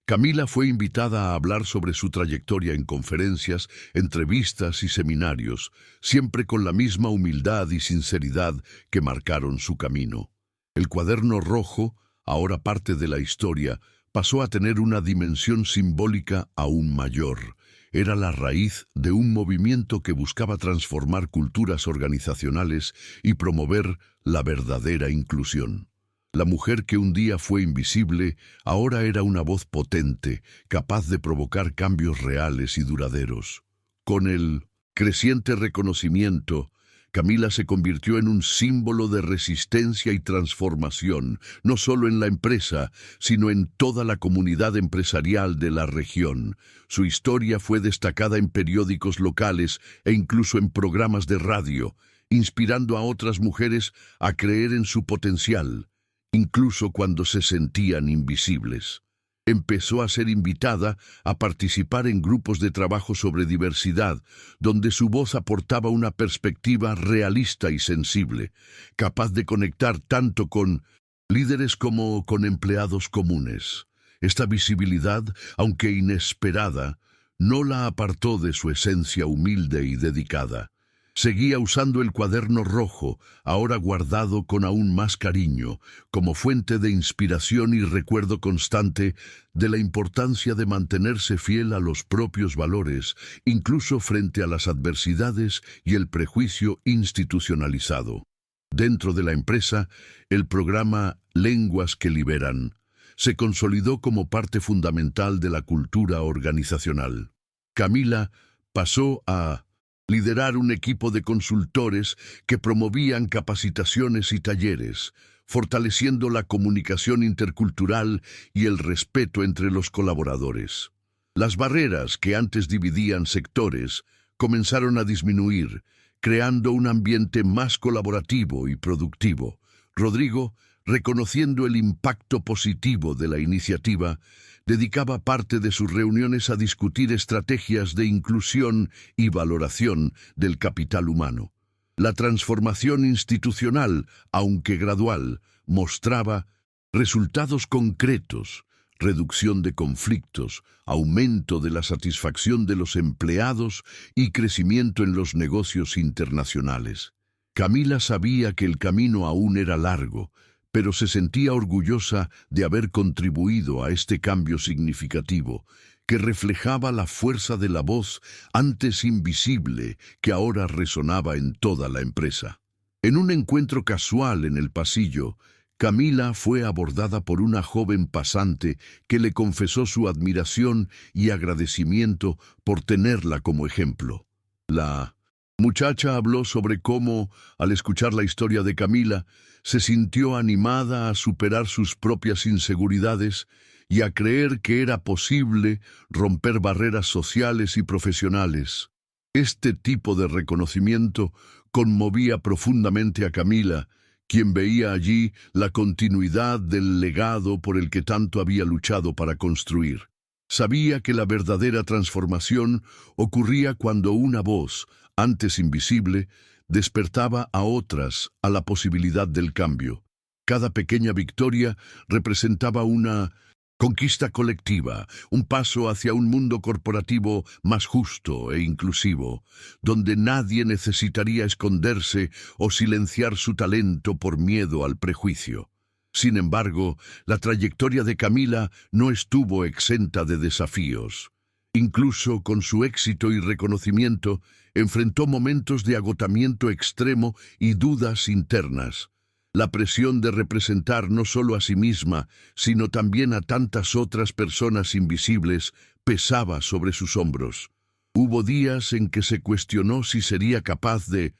Camila fue invitada a hablar sobre su trayectoria en conferencias, entrevistas y seminarios, siempre con la misma humildad y sinceridad que marcaron su camino. El cuaderno rojo, ahora parte de la historia, pasó a tener una dimensión simbólica aún mayor. Era la raíz de un movimiento que buscaba transformar culturas organizacionales y promover la verdadera inclusión. La mujer que un día fue invisible, ahora era una voz potente, capaz de provocar cambios reales y duraderos. Con el creciente reconocimiento, Camila se convirtió en un símbolo de resistencia y transformación, no solo en la empresa, sino en toda la comunidad empresarial de la región. Su historia fue destacada en periódicos locales e incluso en programas de radio, inspirando a otras mujeres a creer en su potencial, incluso cuando se sentían invisibles. Empezó a ser invitada a participar en grupos de trabajo sobre diversidad, donde su voz aportaba una perspectiva realista y sensible, capaz de conectar tanto con líderes como con empleados comunes. Esta visibilidad, aunque inesperada, no la apartó de su esencia humilde y dedicada. Seguía usando el cuaderno rojo, ahora guardado con aún más cariño, como fuente de inspiración y recuerdo constante de la importancia de mantenerse fiel a los propios valores, incluso frente a las adversidades y el prejuicio institucionalizado. Dentro de la empresa, el programa Lenguas que Liberan se consolidó como parte fundamental de la cultura organizacional. Camila pasó a liderar un equipo de consultores que promovían capacitaciones y talleres, fortaleciendo la comunicación intercultural y el respeto entre los colaboradores. Las barreras que antes dividían sectores comenzaron a disminuir, creando un ambiente más colaborativo y productivo. Rodrigo, reconociendo el impacto positivo de la iniciativa, dedicaba parte de sus reuniones a discutir estrategias de inclusión y valoración del capital humano. La transformación institucional, aunque gradual, mostraba resultados concretos: reducción de conflictos, aumento de la satisfacción de los empleados y crecimiento en los negocios internacionales. Camila sabía que el camino aún era largo, pero se sentía orgullosa de haber contribuido a este cambio significativo, que reflejaba la fuerza de la voz antes invisible que ahora resonaba en toda la empresa. En un encuentro casual en el pasillo, Camila fue abordada por una joven pasante que le confesó su admiración y agradecimiento por tenerla como ejemplo. La muchacha habló sobre cómo, al escuchar la historia de Camila, se sintió animada a superar sus propias inseguridades y a creer que era posible romper barreras sociales y profesionales. Este tipo de reconocimiento conmovía profundamente a Camila, quien veía allí la continuidad del legado por el que tanto había luchado para construir. Sabía que la verdadera transformación ocurría cuando una voz, antes invisible, despertaba a otras a la posibilidad del cambio. Cada pequeña victoria representaba una conquista colectiva, un paso hacia un mundo corporativo más justo e inclusivo, donde nadie necesitaría esconderse o silenciar su talento por miedo al prejuicio. Sin embargo, la trayectoria de Camila no estuvo exenta de desafíos. Incluso con su éxito y reconocimiento, enfrentó momentos de agotamiento extremo y dudas internas. La presión de representar no solo a sí misma, sino también a tantas otras personas invisibles, pesaba sobre sus hombros. Hubo días en que se cuestionó si sería capaz de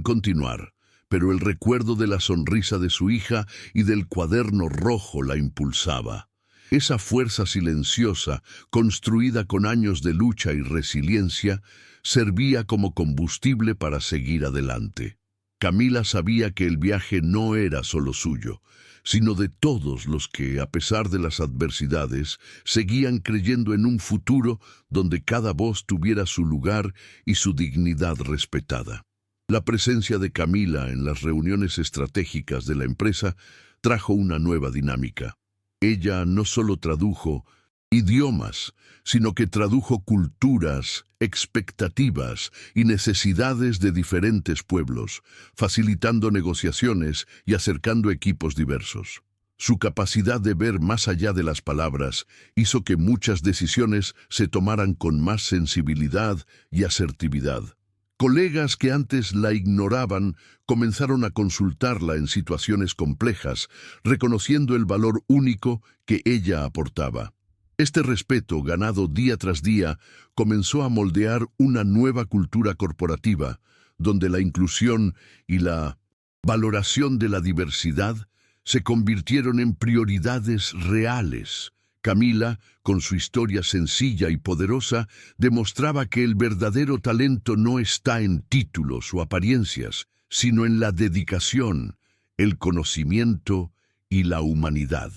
continuar, pero el recuerdo de la sonrisa de su hija y del cuaderno rojo la impulsaba. Esa fuerza silenciosa, construida con años de lucha y resiliencia, servía como combustible para seguir adelante. Camila sabía que el viaje no era solo suyo, sino de todos los que, a pesar de las adversidades, seguían creyendo en un futuro donde cada voz tuviera su lugar y su dignidad respetada. La presencia de Camila en las reuniones estratégicas de la empresa trajo una nueva dinámica. Ella no solo tradujo idiomas, sino que tradujo culturas, expectativas y necesidades de diferentes pueblos, facilitando negociaciones y acercando equipos diversos. Su capacidad de ver más allá de las palabras hizo que muchas decisiones se tomaran con más sensibilidad y asertividad. Colegas que antes la ignoraban comenzaron a consultarla en situaciones complejas, reconociendo el valor único que ella aportaba. Este respeto, ganado día tras día, comenzó a moldear una nueva cultura corporativa, donde la inclusión y la valoración de la diversidad se convirtieron en prioridades reales. Camila, con su historia sencilla y poderosa, demostraba que el verdadero talento no está en títulos o apariencias, sino en la dedicación, el conocimiento y la humanidad.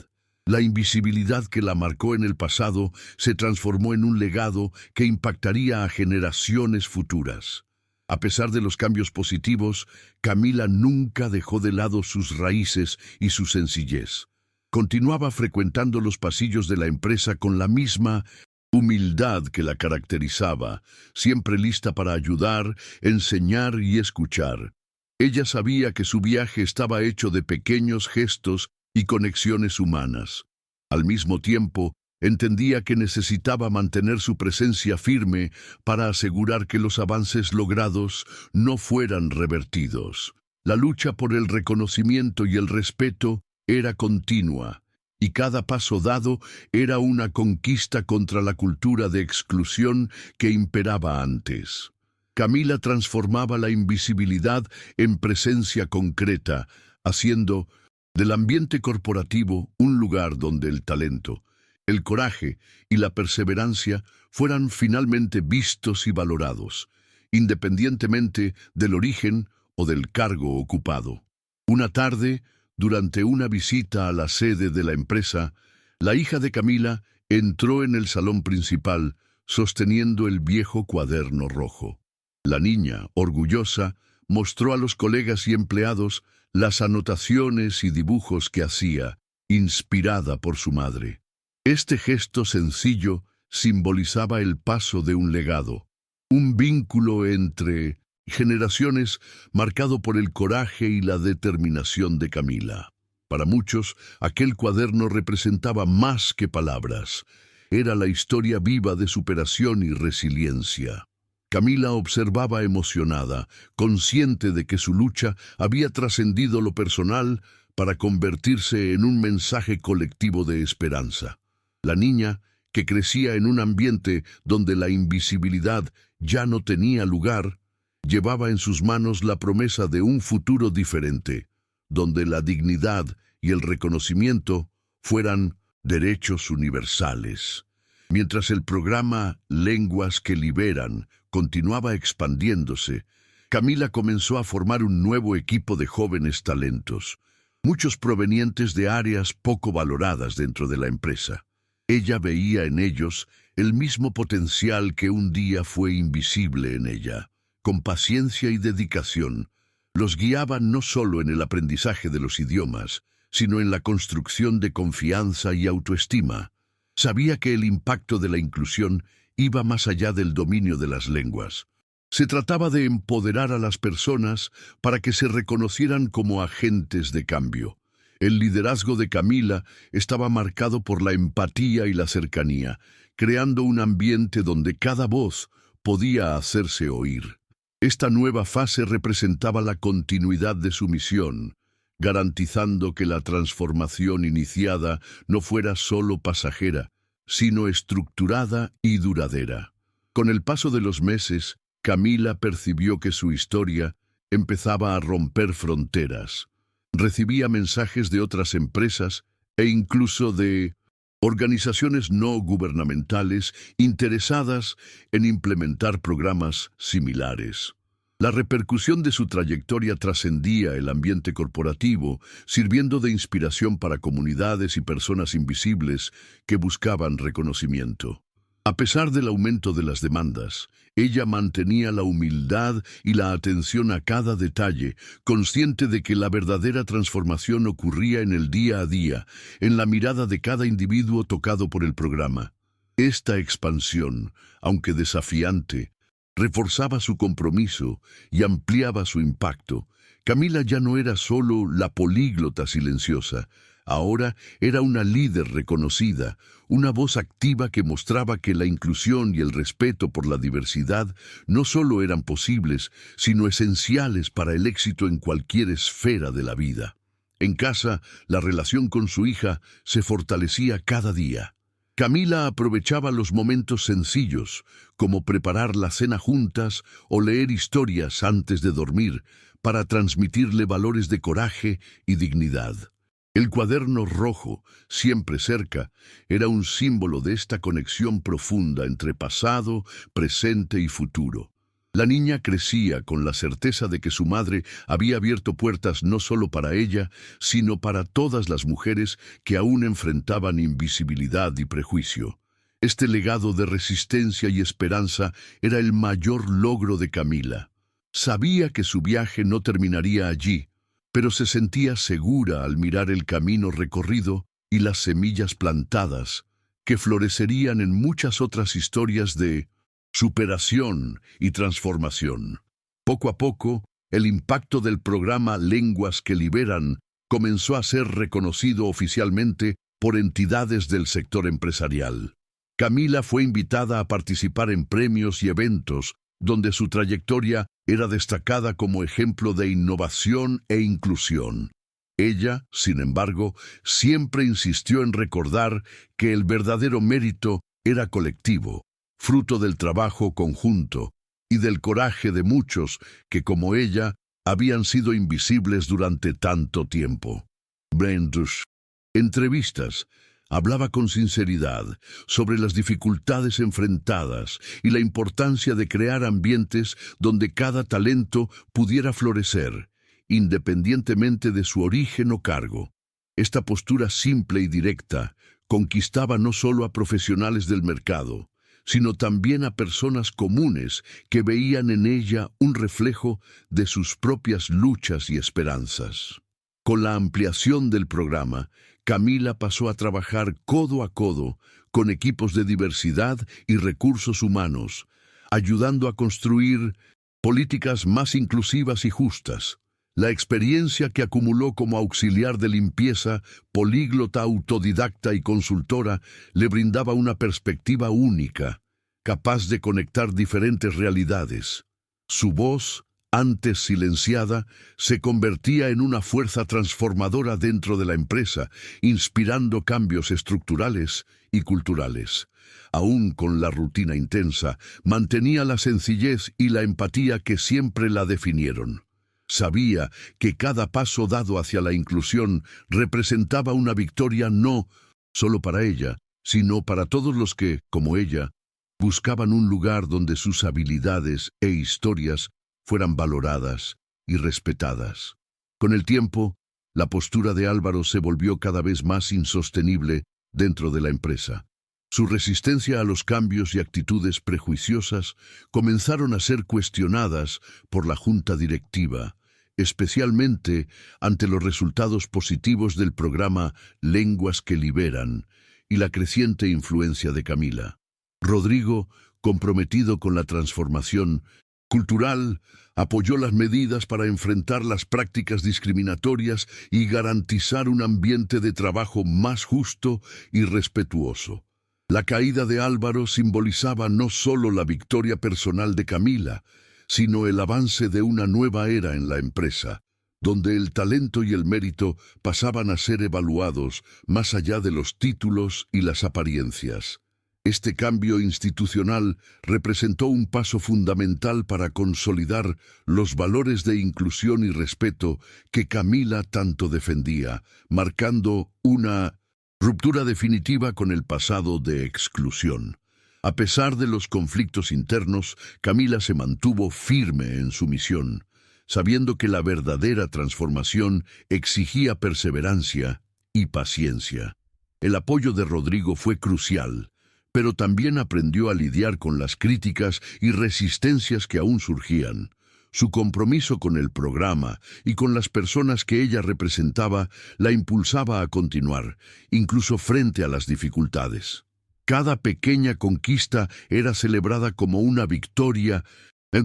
La invisibilidad que la marcó en el pasado se transformó en un legado que impactaría a generaciones futuras. A pesar de los cambios positivos, Camila nunca dejó de lado sus raíces y su sencillez. Continuaba frecuentando los pasillos de la empresa con la misma humildad que la caracterizaba, siempre lista para ayudar, enseñar y escuchar. Ella sabía que su viaje estaba hecho de pequeños gestos y conexiones humanas. Al mismo tiempo, entendía que necesitaba mantener su presencia firme para asegurar que los avances logrados no fueran revertidos. La lucha por el reconocimiento y el respeto era continua, y cada paso dado era una conquista contra la cultura de exclusión que imperaba antes. Camila transformaba la invisibilidad en presencia concreta, haciendo del ambiente corporativo un lugar donde el talento, el coraje y la perseverancia fueran finalmente vistos y valorados, independientemente del origen o del cargo ocupado. Una tarde, durante una visita a la sede de la empresa, la hija de Camila entró en el salón principal sosteniendo el viejo cuaderno rojo. La niña, orgullosa, mostró a los colegas y empleados las anotaciones y dibujos que hacía, inspirada por su madre. Este gesto sencillo simbolizaba el paso de un legado, un vínculo entre generaciones marcado por el coraje y la determinación de Camila. Para muchos, aquel cuaderno representaba más que palabras. Era la historia viva de superación y resiliencia. Camila observaba emocionada, consciente de que su lucha había trascendido lo personal para convertirse en un mensaje colectivo de esperanza. La niña, que crecía en un ambiente donde la invisibilidad ya no tenía lugar, llevaba en sus manos la promesa de un futuro diferente, donde la dignidad y el reconocimiento fueran derechos universales. Mientras el programa Lenguas que Liberan continuaba expandiéndose, Camila comenzó a formar un nuevo equipo de jóvenes talentos, muchos provenientes de áreas poco valoradas dentro de la empresa. Ella veía en ellos el mismo potencial que un día fue invisible en ella. Con paciencia y dedicación, los guiaban no solo en el aprendizaje de los idiomas, sino en la construcción de confianza y autoestima. Sabía que el impacto de la inclusión iba más allá del dominio de las lenguas. Se trataba de empoderar a las personas para que se reconocieran como agentes de cambio. El liderazgo de Camila estaba marcado por la empatía y la cercanía, creando un ambiente donde cada voz podía hacerse oír. Esta nueva fase representaba la continuidad de su misión, garantizando que la transformación iniciada no fuera solo pasajera, sino estructurada y duradera. Con el paso de los meses, Camila percibió que su historia empezaba a romper fronteras. Recibía mensajes de otras empresas e incluso de organizaciones no gubernamentales interesadas en implementar programas similares. La repercusión de su trayectoria trascendía el ambiente corporativo, sirviendo de inspiración para comunidades y personas invisibles que buscaban reconocimiento. A pesar del aumento de las demandas, ella mantenía la humildad y la atención a cada detalle, consciente de que la verdadera transformación ocurría en el día a día, en la mirada de cada individuo tocado por el programa. Esta expansión, aunque desafiante, reforzaba su compromiso y ampliaba su impacto. Camila ya no era solo la políglota silenciosa, ahora era una líder reconocida, una voz activa que mostraba que la inclusión y el respeto por la diversidad no solo eran posibles, sino esenciales para el éxito en cualquier esfera de la vida. En casa, la relación con su hija se fortalecía cada día. Camila aprovechaba los momentos sencillos, como preparar la cena juntas o leer historias antes de dormir, para transmitirle valores de coraje y dignidad. El cuaderno rojo, siempre cerca, era un símbolo de esta conexión profunda entre pasado, presente y futuro. La niña crecía con la certeza de que su madre había abierto puertas no solo para ella, sino para todas las mujeres que aún enfrentaban invisibilidad y prejuicio. Este legado de resistencia y esperanza era el mayor logro de Camila. Sabía que su viaje no terminaría allí, pero se sentía segura al mirar el camino recorrido y las semillas plantadas, que florecerían en muchas otras historias de superación y transformación. Poco a poco, el impacto del programa Lenguas que Liberan comenzó a ser reconocido oficialmente por entidades del sector empresarial. Camila fue invitada a participar en premios y eventos donde su trayectoria era destacada como ejemplo de innovación e inclusión. Ella, sin embargo, siempre insistió en recordar que el verdadero mérito era colectivo, fruto del trabajo conjunto y del coraje de muchos que, como ella, habían sido invisibles durante tanto tiempo. Brandus, entrevistas, hablaba con sinceridad sobre las dificultades enfrentadas y la importancia de crear ambientes donde cada talento pudiera florecer, independientemente de su origen o cargo. Esta postura simple y directa conquistaba no solo a profesionales del mercado, sino también a personas comunes que veían en ella un reflejo de sus propias luchas y esperanzas. Con la ampliación del programa, Camila pasó a trabajar codo a codo con equipos de diversidad y recursos humanos, ayudando a construir políticas más inclusivas y justas. La experiencia que acumuló como auxiliar de limpieza, políglota, autodidacta y consultora, le brindaba una perspectiva única, capaz de conectar diferentes realidades. Su voz, antes silenciada, se convertía en una fuerza transformadora dentro de la empresa, inspirando cambios estructurales y culturales. Aún con la rutina intensa, mantenía la sencillez y la empatía que siempre la definieron. Sabía que cada paso dado hacia la inclusión representaba una victoria no solo para ella, sino para todos los que, como ella, buscaban un lugar donde sus habilidades e historias fueran valoradas y respetadas. Con el tiempo, la postura de Álvaro se volvió cada vez más insostenible dentro de la empresa. Su resistencia a los cambios y actitudes prejuiciosas comenzaron a ser cuestionadas por la junta directiva, especialmente ante los resultados positivos del programa Lenguas que Liberan y la creciente influencia de Camila. Rodrigo, comprometido con la transformación cultural, apoyó las medidas para enfrentar las prácticas discriminatorias y garantizar un ambiente de trabajo más justo y respetuoso. La caída de Álvaro simbolizaba no solo la victoria personal de Camila, sino el avance de una nueva era en la empresa, donde el talento y el mérito pasaban a ser evaluados más allá de los títulos y las apariencias. Este cambio institucional representó un paso fundamental para consolidar los valores de inclusión y respeto que Camila tanto defendía, marcando una ruptura definitiva con el pasado de exclusión. A pesar de los conflictos internos, Camila se mantuvo firme en su misión, sabiendo que la verdadera transformación exigía perseverancia y paciencia. El apoyo de Rodrigo fue crucial, pero también aprendió a lidiar con las críticas y resistencias que aún surgían. Su compromiso con el programa y con las personas que ella representaba la impulsaba a continuar, incluso frente a las dificultades. Cada pequeña conquista era celebrada como una victoria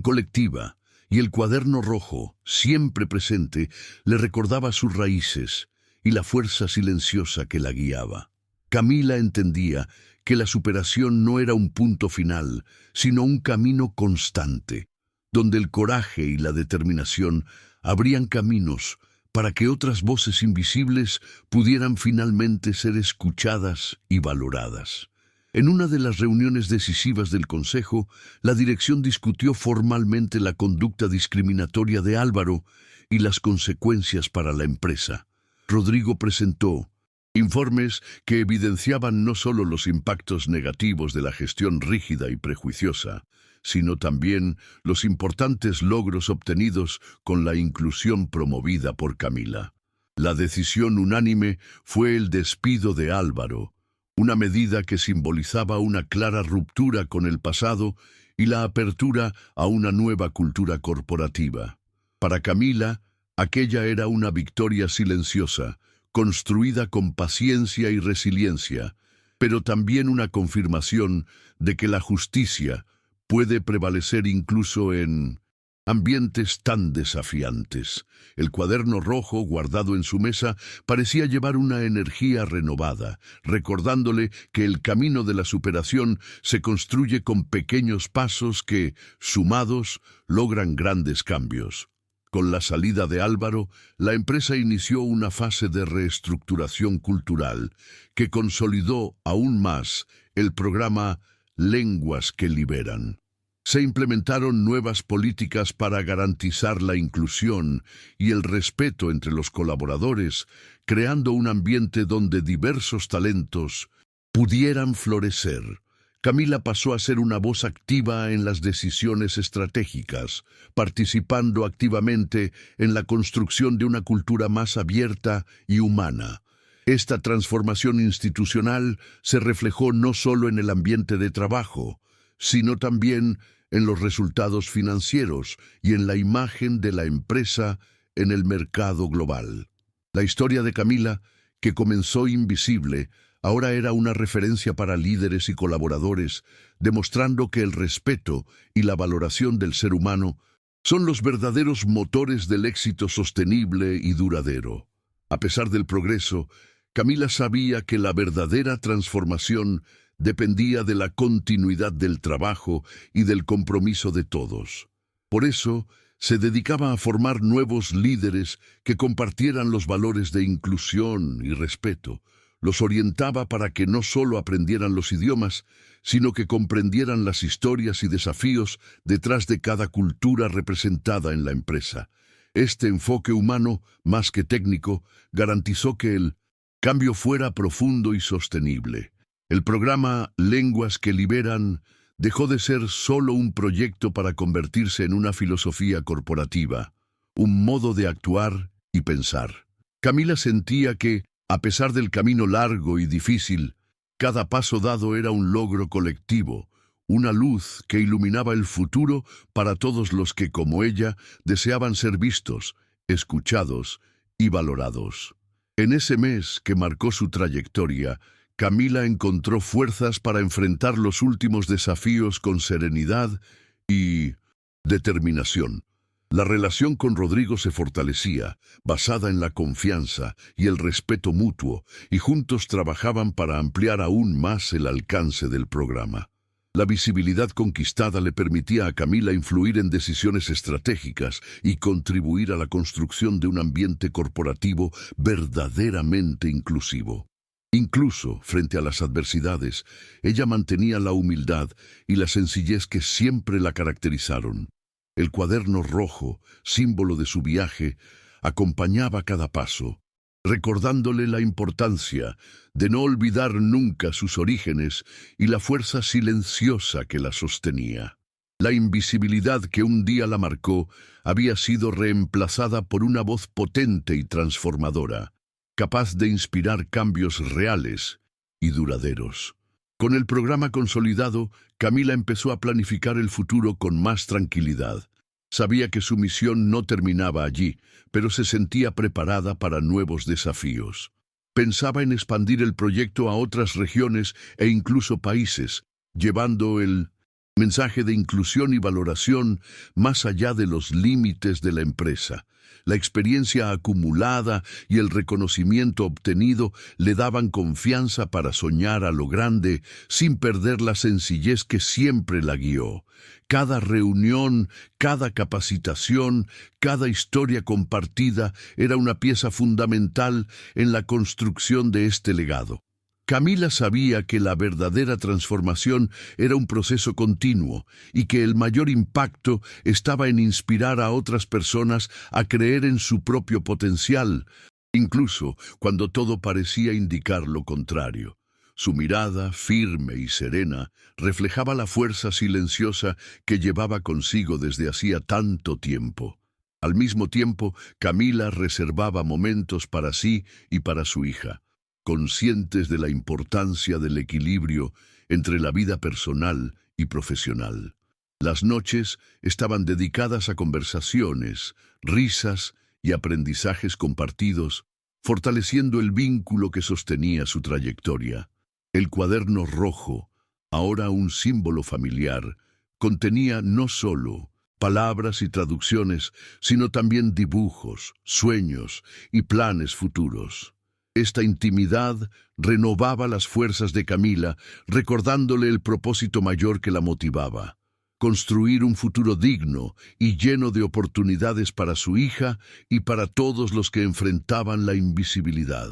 colectiva, y el cuaderno rojo, siempre presente, le recordaba sus raíces y la fuerza silenciosa que la guiaba. Camila entendía que la superación no era un punto final, sino un camino constante, donde el coraje y la determinación abrían caminos para que otras voces invisibles pudieran finalmente ser escuchadas y valoradas. En una de las reuniones decisivas del Consejo, la dirección discutió formalmente la conducta discriminatoria de Álvaro y las consecuencias para la empresa. Rodrigo presentó informes que evidenciaban no solo los impactos negativos de la gestión rígida y prejuiciosa, sino también los importantes logros obtenidos con la inclusión promovida por Camila. La decisión unánime fue el despido de Álvaro, una medida que simbolizaba una clara ruptura con el pasado y la apertura a una nueva cultura corporativa. Para Camila, aquella era una victoria silenciosa, construida con paciencia y resiliencia, pero también una confirmación de que la justicia puede prevalecer incluso en ambientes tan desafiantes. El cuaderno rojo guardado en su mesa parecía llevar una energía renovada, recordándole que el camino de la superación se construye con pequeños pasos que, sumados, logran grandes cambios. Con la salida de Álvaro, la empresa inició una fase de reestructuración cultural que consolidó aún más el programa Lenguas que Liberan. Se implementaron nuevas políticas para garantizar la inclusión y el respeto entre los colaboradores, creando un ambiente donde diversos talentos pudieran florecer. Camila pasó a ser una voz activa en las decisiones estratégicas, participando activamente en la construcción de una cultura más abierta y humana. Esta transformación institucional se reflejó no solo en el ambiente de trabajo, sino también en los resultados financieros y en la imagen de la empresa en el mercado global. La historia de Camila, que comenzó invisible, ahora era una referencia para líderes y colaboradores, demostrando que el respeto y la valoración del ser humano son los verdaderos motores del éxito sostenible y duradero. A pesar del progreso, Camila sabía que la verdadera transformación dependía de la continuidad del trabajo y del compromiso de todos. Por eso, se dedicaba a formar nuevos líderes que compartieran los valores de inclusión y respeto. Los orientaba para que no solo aprendieran los idiomas, sino que comprendieran las historias y desafíos detrás de cada cultura representada en la empresa. Este enfoque humano, más que técnico, garantizó que el cambio fuera profundo y sostenible. El programa Lenguas que Liberan dejó de ser solo un proyecto para convertirse en una filosofía corporativa, un modo de actuar y pensar. Camila sentía que, a pesar del camino largo y difícil, cada paso dado era un logro colectivo, una luz que iluminaba el futuro para todos los que, como ella, deseaban ser vistos, escuchados y valorados. En ese mes que marcó su trayectoria, Camila encontró fuerzas para enfrentar los últimos desafíos con serenidad y determinación. La relación con Rodrigo se fortalecía, basada en la confianza y el respeto mutuo, y juntos trabajaban para ampliar aún más el alcance del programa. La visibilidad conquistada le permitía a Camila influir en decisiones estratégicas y contribuir a la construcción de un ambiente corporativo verdaderamente inclusivo. Incluso frente a las adversidades, ella mantenía la humildad y la sencillez que siempre la caracterizaron. El cuaderno rojo, símbolo de su viaje, acompañaba cada paso, recordándole la importancia de no olvidar nunca sus orígenes y la fuerza silenciosa que la sostenía. La invisibilidad que un día la marcó había sido reemplazada por una voz potente y transformadora, capaz de inspirar cambios reales y duraderos. Con el programa consolidado, Camila empezó a planificar el futuro con más tranquilidad. Sabía que su misión no terminaba allí, pero se sentía preparada para nuevos desafíos. Pensaba en expandir el proyecto a otras regiones e incluso países, llevando el mensaje de inclusión y valoración más allá de los límites de la empresa. La experiencia acumulada y el reconocimiento obtenido le daban confianza para soñar a lo grande sin perder la sencillez que siempre la guió. Cada reunión, cada capacitación, cada historia compartida era una pieza fundamental en la construcción de este legado. Camila sabía que la verdadera transformación era un proceso continuo y que el mayor impacto estaba en inspirar a otras personas a creer en su propio potencial, incluso cuando todo parecía indicar lo contrario. Su mirada, firme y serena, reflejaba la fuerza silenciosa que llevaba consigo desde hacía tanto tiempo. Al mismo tiempo, Camila reservaba momentos para sí y para su hija, conscientes de la importancia del equilibrio entre la vida personal y profesional. Las noches estaban dedicadas a conversaciones, risas y aprendizajes compartidos, fortaleciendo el vínculo que sostenía su trayectoria. El cuaderno rojo, ahora un símbolo familiar, contenía no solo palabras y traducciones, sino también dibujos, sueños y planes futuros. Esta intimidad renovaba las fuerzas de Camila, recordándole el propósito mayor que la motivaba: construir un futuro digno y lleno de oportunidades para su hija y para todos los que enfrentaban la invisibilidad.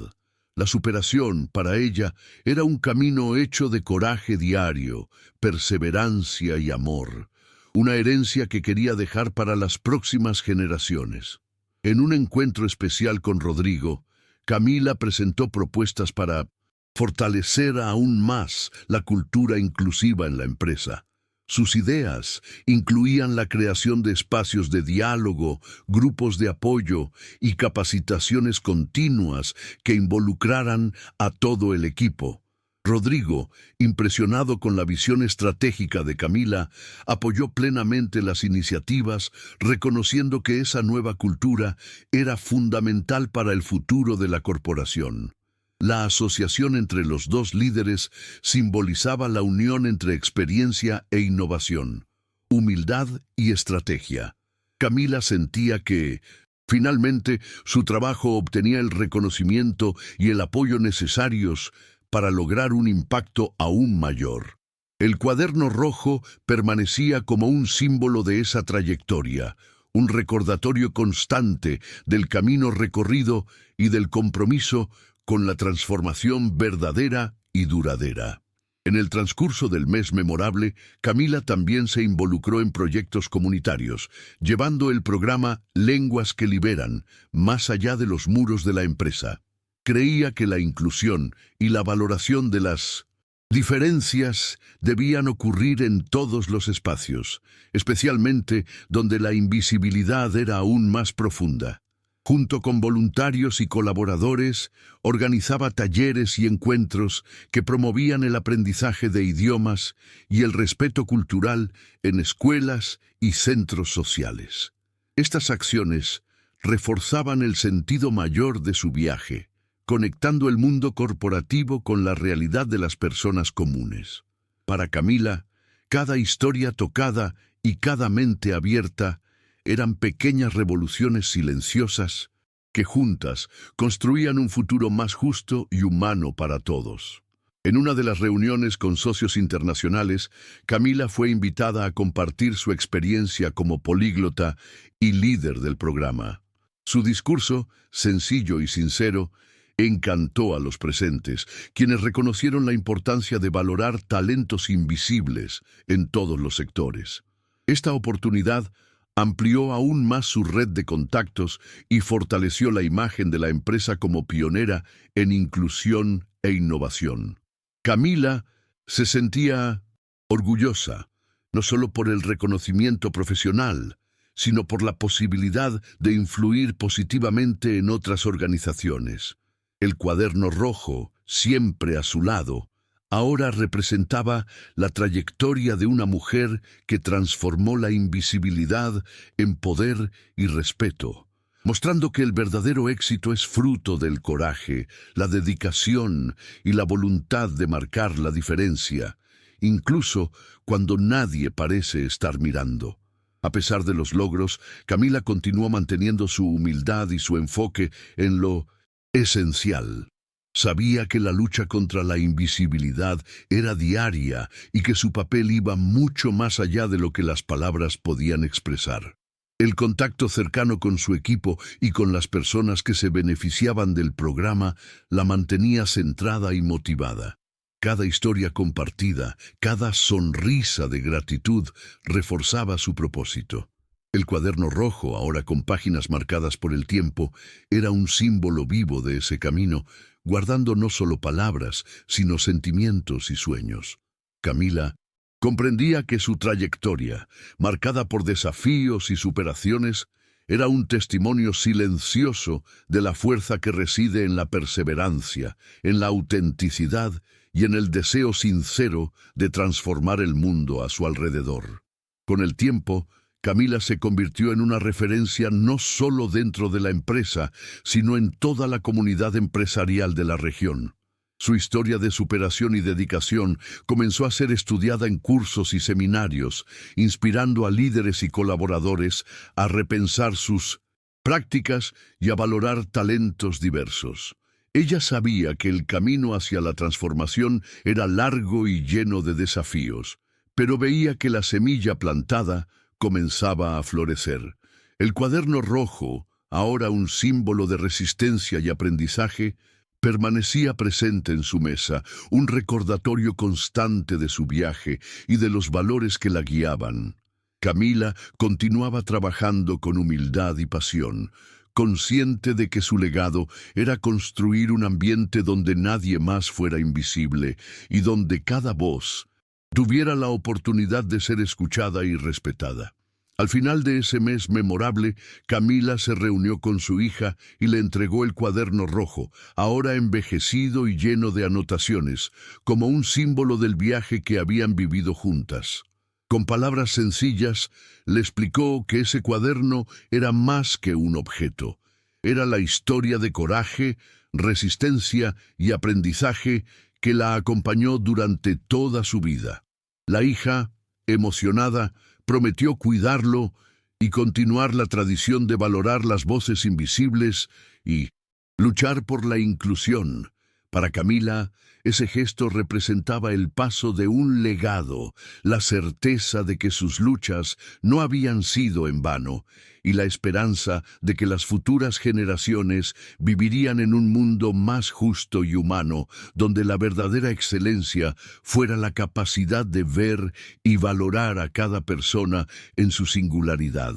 La superación, para ella, era un camino hecho de coraje diario, perseverancia y amor, una herencia que quería dejar para las próximas generaciones. En un encuentro especial con Rodrigo, Camila presentó propuestas para fortalecer aún más la cultura inclusiva en la empresa. Sus ideas incluían la creación de espacios de diálogo, grupos de apoyo y capacitaciones continuas que involucraran a todo el equipo. Rodrigo, impresionado con la visión estratégica de Camila, apoyó plenamente las iniciativas, reconociendo que esa nueva cultura era fundamental para el futuro de la corporación. La asociación entre los dos líderes simbolizaba la unión entre experiencia e innovación, humildad y estrategia. Camila sentía que, finalmente, su trabajo obtenía el reconocimiento y el apoyo necesarios para lograr un impacto aún mayor. El cuaderno rojo permanecía como un símbolo de esa trayectoria, un recordatorio constante del camino recorrido y del compromiso con la transformación verdadera y duradera. En el transcurso del mes memorable, Camila también se involucró en proyectos comunitarios, llevando el programa Lenguas que Liberan más allá de los muros de la empresa. Creía que la inclusión y la valoración de las diferencias debían ocurrir en todos los espacios, especialmente donde la invisibilidad era aún más profunda. Junto con voluntarios y colaboradores, organizaba talleres y encuentros que promovían el aprendizaje de idiomas y el respeto cultural en escuelas y centros sociales. Estas acciones reforzaban el sentido mayor de su viaje, conectando el mundo corporativo con la realidad de las personas comunes. Para Camila, cada historia tocada y cada mente abierta eran pequeñas revoluciones silenciosas que juntas construían un futuro más justo y humano para todos. En una de las reuniones con socios internacionales, Camila fue invitada a compartir su experiencia como políglota y líder del programa. Su discurso, sencillo y sincero, encantó a los presentes, quienes reconocieron la importancia de valorar talentos invisibles en todos los sectores. Esta oportunidad amplió aún más su red de contactos y fortaleció la imagen de la empresa como pionera en inclusión e innovación. Camila se sentía orgullosa, no solo por el reconocimiento profesional, sino por la posibilidad de influir positivamente en otras organizaciones. El cuaderno rojo, siempre a su lado, ahora representaba la trayectoria de una mujer que transformó la invisibilidad en poder y respeto, mostrando que el verdadero éxito es fruto del coraje, la dedicación y la voluntad de marcar la diferencia, incluso cuando nadie parece estar mirando. A pesar de los logros, Camila continuó manteniendo su humildad y su enfoque en lo esencial. Sabía que la lucha contra la invisibilidad era diaria y que su papel iba mucho más allá de lo que las palabras podían expresar. El contacto cercano con su equipo y con las personas que se beneficiaban del programa la mantenía centrada y motivada. Cada historia compartida, cada sonrisa de gratitud reforzaba su propósito. El cuaderno rojo, ahora con páginas marcadas por el tiempo, era un símbolo vivo de ese camino, guardando no solo palabras, sino sentimientos y sueños. Camila comprendía que su trayectoria, marcada por desafíos y superaciones, era un testimonio silencioso de la fuerza que reside en la perseverancia, en la autenticidad y en el deseo sincero de transformar el mundo a su alrededor. Con el tiempo, Camila se convirtió en una referencia no solo dentro de la empresa, sino en toda la comunidad empresarial de la región. Su historia de superación y dedicación comenzó a ser estudiada en cursos y seminarios, inspirando a líderes y colaboradores a repensar sus prácticas y a valorar talentos diversos. Ella sabía que el camino hacia la transformación era largo y lleno de desafíos, pero veía que la semilla plantada comenzaba a florecer. El cuaderno rojo, ahora un símbolo de resistencia y aprendizaje, permanecía presente en su mesa, un recordatorio constante de su viaje y de los valores que la guiaban. Camila continuaba trabajando con humildad y pasión, consciente de que su legado era construir un ambiente donde nadie más fuera invisible y donde cada voz tuviera la oportunidad de ser escuchada y respetada. Al final de ese mes memorable, Camila se reunió con su hija y le entregó el cuaderno rojo, ahora envejecido y lleno de anotaciones, como un símbolo del viaje que habían vivido juntas. Con palabras sencillas, le explicó que ese cuaderno era más que un objeto. Era la historia de coraje, resistencia y aprendizaje que la acompañó durante toda su vida. La hija, emocionada, prometió cuidarlo y continuar la tradición de valorar las voces invisibles y luchar por la inclusión. Para Camila, ese gesto representaba el paso de un legado, la certeza de que sus luchas no habían sido en vano y la esperanza de que las futuras generaciones vivirían en un mundo más justo y humano, donde la verdadera excelencia fuera la capacidad de ver y valorar a cada persona en su singularidad.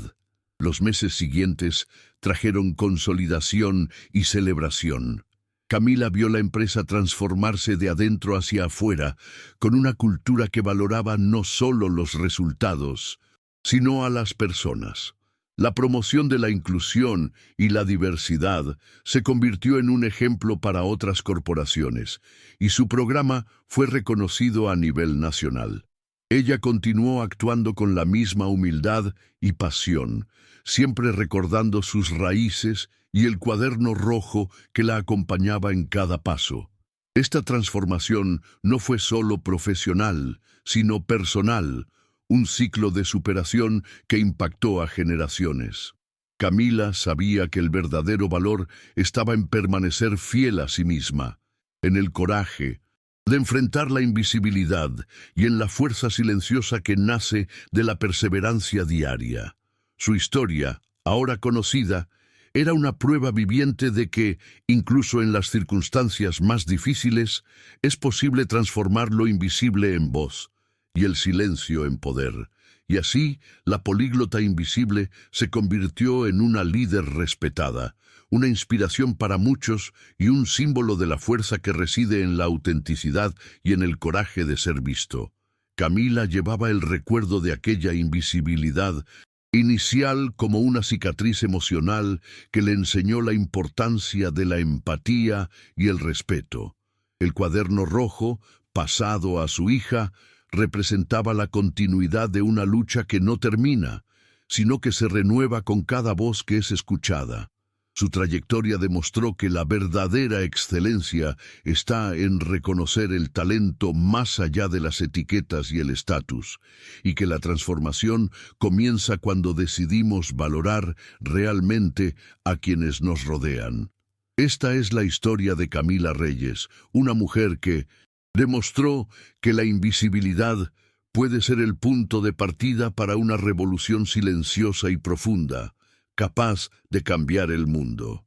Los meses siguientes trajeron consolidación y celebración. Camila vio la empresa transformarse de adentro hacia afuera, con una cultura que valoraba no solo los resultados, sino a las personas. La promoción de la inclusión y la diversidad se convirtió en un ejemplo para otras corporaciones, y su programa fue reconocido a nivel nacional. Ella continuó actuando con la misma humildad y pasión, siempre recordando sus raíces y el cuaderno rojo que la acompañaba en cada paso. Esta transformación no fue solo profesional, sino personal, un ciclo de superación que impactó a generaciones. Camila sabía que el verdadero valor estaba en permanecer fiel a sí misma, en el coraje de enfrentar la invisibilidad y en la fuerza silenciosa que nace de la perseverancia diaria. Su historia, ahora conocida, era una prueba viviente de que, incluso en las circunstancias más difíciles, es posible transformar lo invisible en voz y el silencio en poder. Y así, la políglota invisible se convirtió en una líder respetada, una inspiración para muchos y un símbolo de la fuerza que reside en la autenticidad y en el coraje de ser visto. Camila llevaba el recuerdo de aquella invisibilidad inicial como una cicatriz emocional que le enseñó la importancia de la empatía y el respeto. El cuaderno rojo, pasado a su hija, representaba la continuidad de una lucha que no termina, sino que se renueva con cada voz que es escuchada. Su trayectoria demostró que la verdadera excelencia está en reconocer el talento más allá de las etiquetas y el estatus, y que la transformación comienza cuando decidimos valorar realmente a quienes nos rodean. Esta es la historia de Camila Reyes, una mujer que demostró que la invisibilidad puede ser el punto de partida para una revolución silenciosa y profunda, capaz de cambiar el mundo.